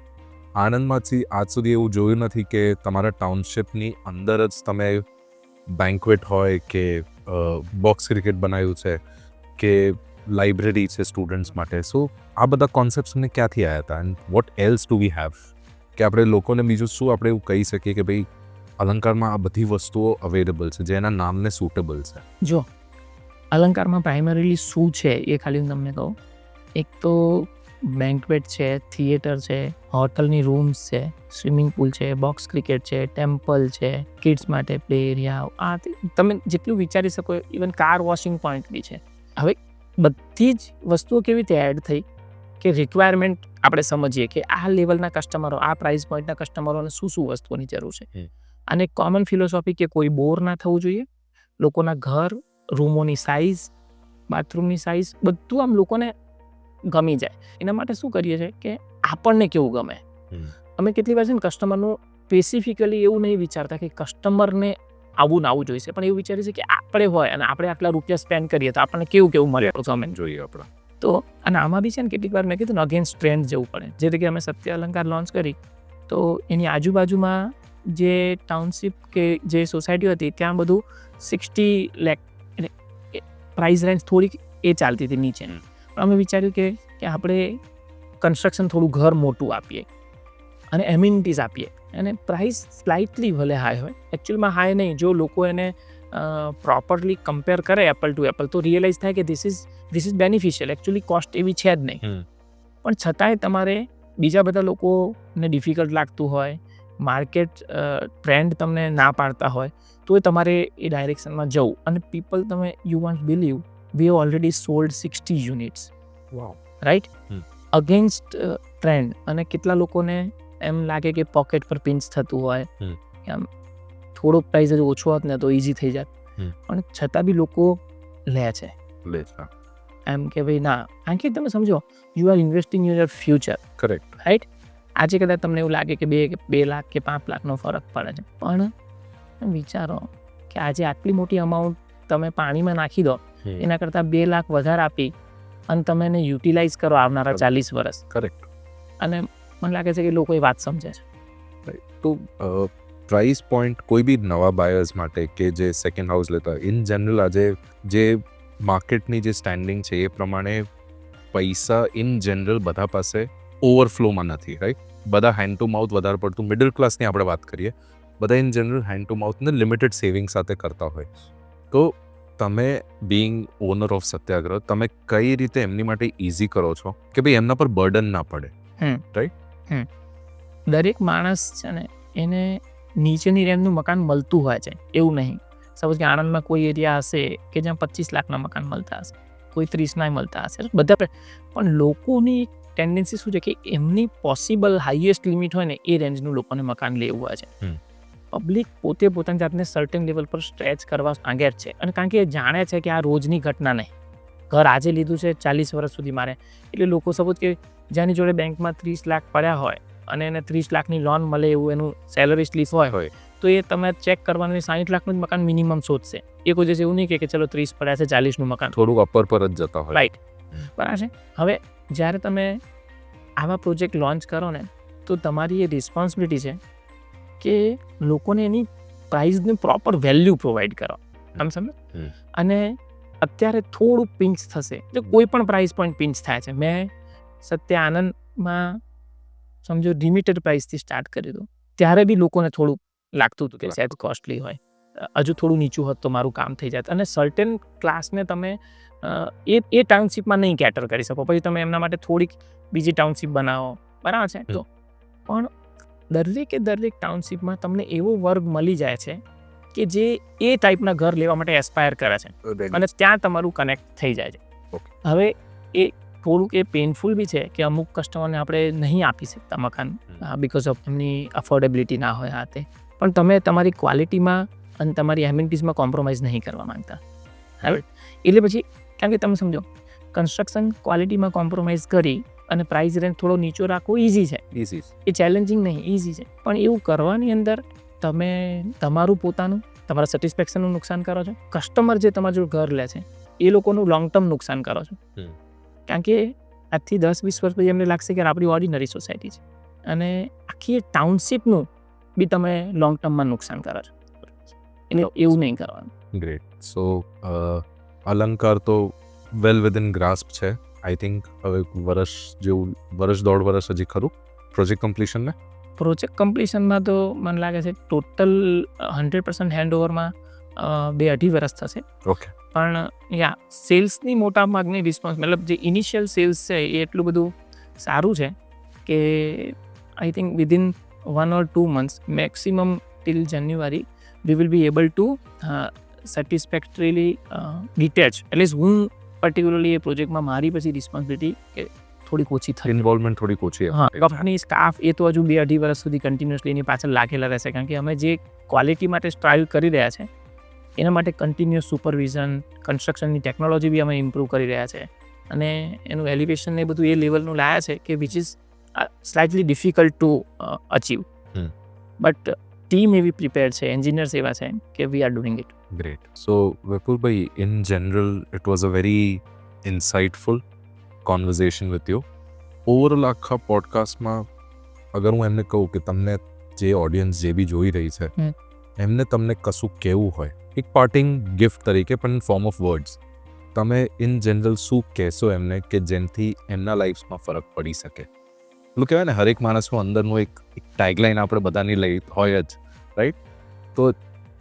આણંદમાંથી આજ સુધી એવું જોયું નથી કે તમારા ટાઉનશીપની અંદર જ તમે બેન્ક્વેટ હોય કે બોક્સ ક્રિકેટ બનાવ્યું છે કે લાઇબ્રેરી છે સ્ટુડન્ટ્સ માટે. સો આ બધા કોન્સેપ્ટ્સ અમને ક્યાંથી આવ્યા હતા and what else do we have કે આપણે લોકોને બીજું શું આપણે એવું કહી શકીએ કે ભાઈ અલંકારમાં આ બધી વસ્તુઓ અવેલેબલ છે જે એના નામને સુટેબલ છે. જો અલંકારમાં પ્રાઇમરીલી શું છે એ ખાલી હું તમને કહું. એક તો બેન્ક્વેટ છે, થિયેટર છે, હોટલની રૂમ્સ છે, સ્વિમિંગ પુલ છે, બોક્સ ક્રિકેટ છે, ટેમ્પલ છે, કિડ્સ માટે પ્લે એરિયા, આ તમે જેટલું વિચારી શકો. ઇવન કાર વોશિંગ પોઈન્ટ બી છે. હવે બધી જ વસ્તુઓ કેવી રીતે એડ થઈ કે રિક્વાયરમેન્ટ આપણે સમજીએ કે આ લેવલના કસ્ટમરો, આ પ્રાઇસ પોઈન્ટના કસ્ટમરોને શું શું વસ્તુઓની જરૂર છે. અને કોમન ફિલોસોફી કે કોઈ બોર ના થવું જોઈએ. લોકોના ઘર, રૂમોની સાઇઝ, બાથરૂમની સાઇઝ બધું આમ લોકોને ગમી જાય. એના માટે શું કરીએ છીએ કે આપણને કેવું ગમે. અમે કેટલી વાર છે ને કસ્ટમરનું સ્પેસિફિકલી એવું નહીં વિચારતા કે કસ્ટમરને આવું ના આવું જોઈશે, પણ એવું વિચારીએ છીએ કે આપણે હોય અને આપણે આટલા રૂપિયા સ્પેન્ડ કરીએ તો આપણને કેવું કેવું મળે તો અમે જોઈએ આપણે. તો અને આમાં બી છે ને કેટલીક વાર મેં કીધું ને અગેન્સ્ટ ટ્રેન્ડ જવું પડે. જે રીતે અમે સત્ય અલંકાર લોન્ચ કરી તો એની આજુબાજુમાં જે ટાઉનશીપ કે જે સોસાયટી હતી ત્યાં બધું 60 લાખ પ્રાઇસ રેન્જ થોડીક એ ચાલતી હતી નીચે. પણ અમે વિચાર્યું કે આપણે કન્સ્ટ્રક્શન થોડું ઘર મોટું આપીએ અને એમ્યુનિટીઝ આપીએ અને પ્રાઇસ સ્લાઇટલી ભલે હાઈ હોય, એકચ્યુઅલમાં હાઈ નહીં. જો લોકો એને પ્રોપરલી કમ્પેર કરે એપલ ટુ એપલ તો રિયલાઇઝ થાય કે this is beneficial. Actually cost એવી છે જ નહીં, પણ છતાંય તમારે બીજા બધા લોકોને ડિફિકલ્ટ લાગતું હોય, માર્કેટ ટ્રેન્ડ તમને ના પાડતા હોય તો તમારે એ ડાયરેક્શનમાં જવું. અને પીપલ તમે you won't believe we have already sold 60 units. Wow. Right, against trend. અને કેટલા લોકોને એમ લાગે કે પોકેટ પર પિન્ચ થતું હોય, આમ થોડો પ્રાઇસ જ ઓછો હોત ને તો ઇઝી થઈ જાત, પણ છતાં બી લોકો લે છે એમ કે ભાઈ ના. કારણ કે તમે સમજો you are investing in your future. Correct. Right. આજે કદાચ તમને એવું લાગે કે 2 લાખ કે 5 લાખનો ફરક પડે છે, પણ વિચારો કે આજે આટલી મોટી અમાઉન્ટ તમે પાણીમાં નાખી દો એના કરતાં 2 લાખ વધારે આપી અને તમે એને યુટિલાઇઝ કરો આવનારા 40 વર્ષ. કરેક્ટ. અને મને લાગે છે કે લોકો એ વાત સમજે છે. તો પ્રાઇસ પોઈન્ટ કોઈ બી નવા બાયર્સ માટે કે જે સેકન્ડ હાઉસ લેતા હોય ઇન જનરલ આજે જે માર્કેટની જે સ્ટેન્ડિંગ છે એ પ્રમાણે પૈસા ઇન જનરલ બધા પાસે ઓવરફ્લોમાં નથી. રાઈટ. બધા હેન્ડ ટુ માઉથ વધારે પડતું મિડલ ક્લાસની આપણે વાત કરીએ, બધા in general hand to mouth ને લિમિટેડ સેવિંગ સાથે કરતા હોય. તો તમે બીઇંગ ઓનર ઓફ સત્યાગ્રહ તમે કઈ રીતે એમની માટે ઇઝી કરો છો કે ભાઈ એમના પર બર્ડન ના પડે. રાઈટ. દરેક માણસ છે ને એને નીચેની રેન્જનું મકાન મળતું હોય છે એવું નહીં. સપોઝ કે આણંદમાં કોઈ એરિયા હશે કે જ્યાં 25 લાખના મકાન મળતા હશે, કોઈ 30ના મળતા હશે, બધા. પણ લોકોની ટેન્ડન્સી શું છે કે એમની પોસિબલ હાઈએસ્ટ લિમિટ હોય ને એ રેન્જનું લોકોને મકાન લેવું હોય છે. પબ્લિક પોતે પોતાની જાતને સર્ટેન લેવલ પર સ્ટ્રેચ કરવા માંગે છે. અને કારણ કે એ જાણે છે કે આ રોજની ઘટના નહીં. ઘર આજે લીધું છે 40 વર્ષ સુધી મારે, એટલે લોકો સપોઝ કે જેની જોડે બેંકમાં 30 લાખ પડ્યા હોય અને એને 30 લાખની લોન મળે એવું એનું સેલરી સ્લીપ હોય તો એ તમે ચેક કરવાનું 60 લાખનું જ મકાન મિનિમમ શોધશે. એ કોઈ જશે એવું નહીં કે ચલો 30 પડ્યા છે 40નું મકાન, થોડુંક અપર પર જ જતા હોય. રાઈટ. બરાબર છે. હવે જ્યારે તમે આવા પ્રોજેક્ટ લોન્ચ કરો ને તો તમારી એ રિસ્પોન્સિબિલિટી છે કે લોકોને એની પ્રાઇઝને પ્રોપર વેલ્યુ પ્રોવાઈડ કરો. આમ સમજો. અને અત્યારે થોડું પિંચ થશે એટલે કોઈ પણ પ્રાઇસ પોઈન્ટ પિંચ થાય છે. મેં સત્ય આનંદમાં સમજો લિમિટેડ પ્રાઇસથી સ્ટાર્ટ કર્યું હતું ત્યારે બી લોકોને થોડું લાગતું હતું કે શાયદ કોસ્ટલી હોય, હજુ થોડું નીચું હોત તો મારું કામ થઈ જાત. અને સર્ટેન ક્લાસને તમે એ ટાઉનશીપમાં નહીં કેટર કરી શકો, પછી તમે એમના માટે થોડીક બીજી ટાઉનશીપ બનાવો. બરાબર છે. તો પણ દરેક ટાઉનશીપમાં તમને એવો વર્ગ મળી જાય છે કે જે એ ટાઈપના ઘર લેવા માટે એસ્પાયર કરે છે અને ત્યાં તમારું કનેક્ટ થઈ જાય છે. હવે એ થોડુંક એ પેઇનફુલ બી છે કે અમુક કસ્ટમરને આપણે નહીં આપી શકતા મકાન બિકોઝ ઓફ એમની અફોર્ડેબિલિટી ના હોય આ તે, પણ તમે તમારી ક્વોલિટીમાં અને તમારી એમ્યુનિટીઝમાં કોમ્પ્રોમાઇઝ નહીં કરવા માંગતા. હવે એટલે પછી કારણ કે તમે સમજો કન્સ્ટ્રક્શન ક્વોલિટીમાં કોમ્પ્રોમાઇઝ કરી અને પ્રાઇસ રેન્જ થોડો નીચો રાખવો ઇઝી છે, ઇઝી. એ ચેલેન્જિંગ નહીં, ઇઝી છે. પણ એવું કરવાની અંદર તમે તમારું પોતાનું તમારા સેટિસ્ફેક્શનનું નુકસાન કરો છો, કસ્ટમર જે તમારું જો ઘર લે છે એ લોકોનું લોંગ ટર્મ નુકસાન કરો છો. કારણ કે આજથી 10-20 વર્ષ પછી એમને લાગશે કે આપણી ઓર્ડિનરી સોસાયટી છે અને આખી ટાઉનશીપનું બી તમે લોંગ ટર્મમાં નુકસાન કરો છો. એટલે એવું નહીં કરવાનું. ગ્રેટ. સો અલંકાર તો વેલ વિધિન ગ્રાસ્પ છે. આઈ થિંક હવે વર્ષ દોઢ વર્ષ હજી ખરું પ્રોજેક્ટ કમ્પ્લીશનને. પ્રોજેક્ટ કમ્પ્લીશનમાં તો મને લાગે છે ટોટલ 100% હેન્ડઓવરમાં 2-2.5 વર્ષ થશે. ઓકે. પણ સેલ્સની મોટા ભાગની રિસ્પોન્સ મતલબ જે ઇનિશિયલ સેલ્સ છે એ એટલું બધું સારું છે કે I think within 1 or 2 months maximum till January we will be able to satisfactorily detach. એટલે હું પર્ટિક્યુલરલી એ પ્રોજેક્ટમાં મારી પછી રિસ્પોન્સિબિલિટી કે થોડીક ઓછી થઈ. ઇન્વોલ્વમેન્ટ થોડીક ઓછી. હા, કંપની સ્ટાફ એ તો હજુ 2-2.5 વર્ષ સુધી કન્ટિન્યુઅસલી એની પાછળ લાગેલા રહેશે. કારણ કે અમે જે ક્વોલિટી માટે સ્ટ્રાઇવ કરી રહ્યા છે એના માટે કન્ટિન્યુઅસ સુપરવિઝન, કન્સ્ટ્રક્શનની ટેકનોલોજી બી અમે ઇમ્પ્રૂવ કરી રહ્યા છે અને એનું એલિવેશન ને બધું એ લેવલનું લાયા છે કે which is slightly difficult to achieve. But team એવી પ્રિપેર છે, એન્જિનિયર્સ એવા છે કે we are doing it. Great. So વિપુલભાઈ, in general it was a very insightful conversation with you. Overall આખા પોડકાસ્ટમાં અગર હું એમને કહું કે તમને જે ઓડિયન્સ જે બી જોઈ રહી છે એમને તમને કશું કહેવું હોય એક પાર્ટિંગ ગિફ્ટ તરીકે પણ ફોર્મ ઓફ વર્ડ્સ, તમે ઇન જનરલ શું કહેશો એમને કે જેનાથી એમના લાઈફમાં ફરક પડી શકે? પેલું કહેવાય ને હરેક માણસનું અંદરનું એક ટેગલાઇન આપણે બધાની લઈ હોય જ, રાઈટ? તો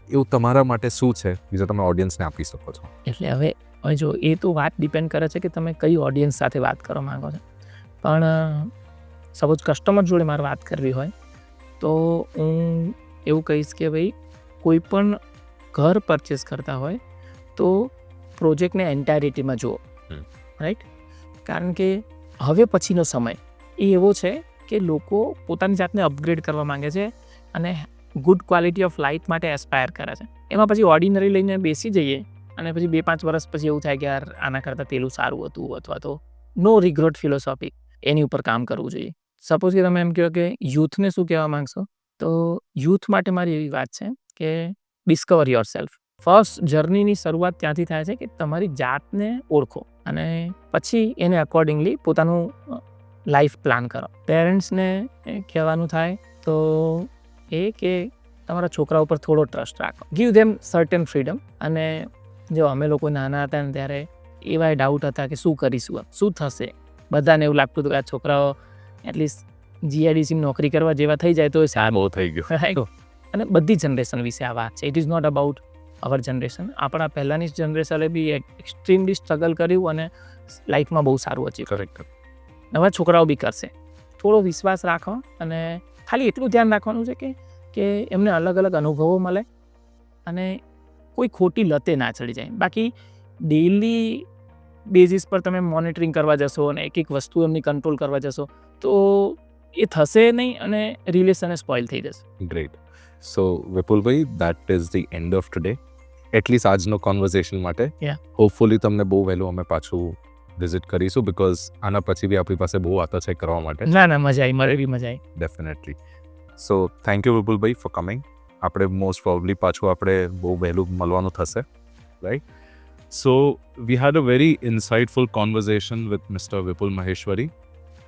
એવું તમારા માટે શું છે જે તમે ઓડિયન્સને આપી શકો છો? એટલે હવે જો એ તો વાત ડિપેન્ડ કરે છે કે તમે કઈ ઓડિયન્સ સાથે વાત કરવા માંગો છો. પણ સપોઝ કસ્ટમર જોડે મારે વાત કરવી હોય તો હું એવું કહીશ કે ભાઈ કોઈ પણ ઘર પરચેસ કરતા હોય તો પ્રોજેક્ટને એન્ટાયરિટીમાં જુઓ, રાઈટ? કારણ કે હવે પછીનો સમય એ એવો છે કે લોકો પોતાની જાતને અપગ્રેડ કરવા માંગે છે અને ગુડ ક્વોલિટી ઓફ લાઈફ માટે એસ્પાયર કરે છે. એમાં પછી ઓર્ડિનરી લઈને બેસી જઈએ અને પછી 2-5 વર્ષ પછી એવું થાય કે યાર આના કરતાં પેલું સારું હતું, અથવા તો નો રિગ્રેટ ફિલોસોફી, એની ઉપર કામ કરવું જોઈએ. સપોઝ કે તમે એમ કહો કે યુથને શું કહેવા માંગશો, તો યુથ માટે મારી એવી વાત છે કે ડિસ્કવર યોર સેલ્ફ. ફર્સ્ટ જર્નીની શરૂઆત ત્યાંથી થાય છે કે તમારી જાતને ઓળખો અને પછી એને અકોર્ડિંગલી પોતાનું લાઈફ પ્લાન કરો. પેરેન્ટ્સને કહેવાનું થાય તો એ કે તમારા છોકરા ઉપર થોડો ટ્રસ્ટ રાખો, ગીવ ધેમ સર્ટેન ફ્રીડમ. અને જો અમે લોકો નાના હતા ને ત્યારે એવા ડાઉટ હતા કે શું કરીશું, શું થશે. બધાને એવું લાગતું હતું કે આ છોકરાઓ એટલીસ્ટ જીઆઈડીસી નોકરી કરવા જેવા થઈ જાય તો સારું બહુ થઈ ગયું. અને બધી જનરેશન વિશે આ વાત છે. It is not about our generation. આપણા પહેલાંની જનરેશને બી એક્સ્ટ્રીમલી સ્ટ્રગલ કર્યું અને લાઈફમાં બહુ સારું અચીવ. કરેક્ટ. નવા છોકરાઓ બી કરશે. થોડો વિશ્વાસ રાખો અને ખાલી એટલું ધ્યાન રાખવાનું છે કે એમને અલગ અલગ અનુભવો મળે અને કોઈ ખોટી લતે ના ચડી જાય. બાકી ડેઇલી બેઝિસ પર તમે મોનિટરિંગ કરવા જશો અને એક એક વસ્તુ એમની કંટ્રોલ કરવા જશો તો એ થશે નહીં અને રિલેશન સ્પોઇલ થઈ જશે. Great. So Vipulbhai, that is the end of today, at least આજનો કોન્વર્ઝેશન માટે. હોપફુલી તમને બહુ વહેલું અમે પાછું વિઝિટ કરીશું, બિકોઝ આના પછી બી આપણી પાસે બહુ વાતો છે કરવા માટે. ના મજા આવી, મારે બી મજા આવી. Definitely. So thank you Vipulbhai four coming. આપણે મોસ્ટ પ્રોબેબલી પાછું આપણે બહુ વહેલું મળવાનું થશે, right? So we had a very insightful conversation with Mr. Vipul Maheshwari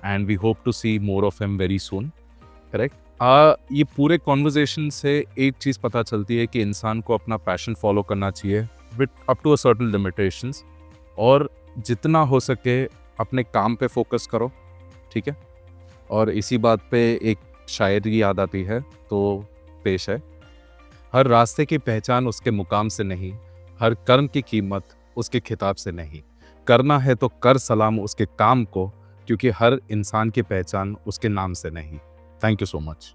and we hope to see more of him very soon. Correct? ये पूरे conversation से एक चीज़ पता चलती है कि इंसान को अपना पैशन फॉलो करना चाहिए with up to a certain limitations, और जितना हो सके अपने काम पे फोकस करो, ठीक है? और इसी बात पे एक शायरी याद आती है तो पेश है, हर रास्ते की पहचान उसके मुकाम से नहीं, हर कर्म की कीमत उसके खिताब से नहीं, करना है तो कर सलाम उसके काम को, क्योंकि हर इंसान की पहचान उसके नाम से नहीं. Thank you so much.